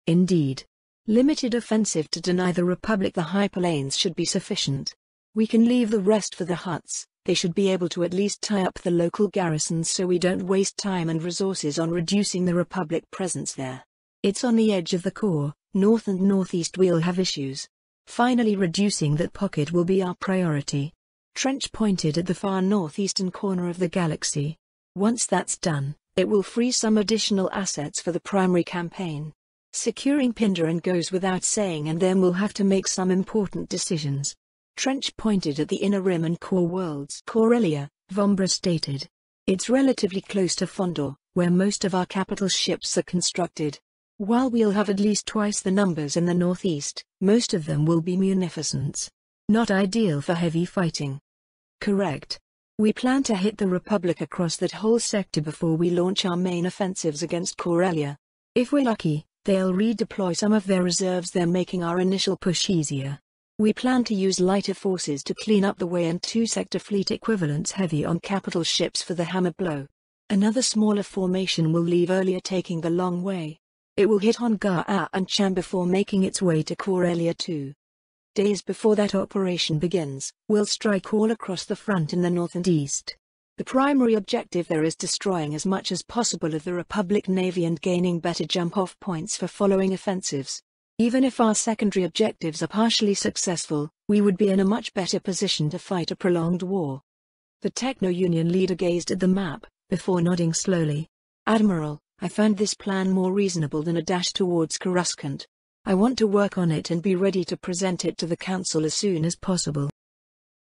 Indeed. Limited offensive to deny the Republic the hyperlanes should be sufficient. We can leave the rest for the Hutts. They should be able to at least tie up the local garrisons so we don't waste time and resources on reducing the Republic presence there. It's on the edge of the core, north and northeast we'll have issues. Finally reducing that pocket will be our priority. Trench pointed at the far northeastern corner of the galaxy. Once that's done, it will free some additional assets for the primary campaign. Securing Pindaran goes without saying, and then we'll have to make some important decisions. Trench pointed at the inner rim and core worlds. Corellia, Vombra stated. It's relatively close to Fondor, where most of our capital ships are constructed. While we'll have at least twice the numbers in the northeast, most of them will be munificence. Not ideal for heavy fighting. Correct. We plan to hit the Republic across that whole sector before we launch our main offensives against Corellia. If we're lucky, they'll redeploy some of their reserves, then making our initial push easier. We plan to use lighter forces to clean up the way and 2 sector fleet equivalents heavy on capital ships for the hammer blow. Another smaller formation will leave earlier, taking the long way. It will hit on Ga'a and Cham before making its way to Corellia too. Days before that operation begins, we'll strike all across the front in the north and east. The primary objective there is destroying as much as possible of the Republic Navy and gaining better jump-off points for following offensives. Even if our secondary objectives are partially successful, we would be in a much better position to fight a prolonged war. The Techno-Union leader gazed at the map, before nodding slowly. Admiral, I find this plan more reasonable than a dash towards Coruscant. I want to work on it and be ready to present it to the Council as soon as possible.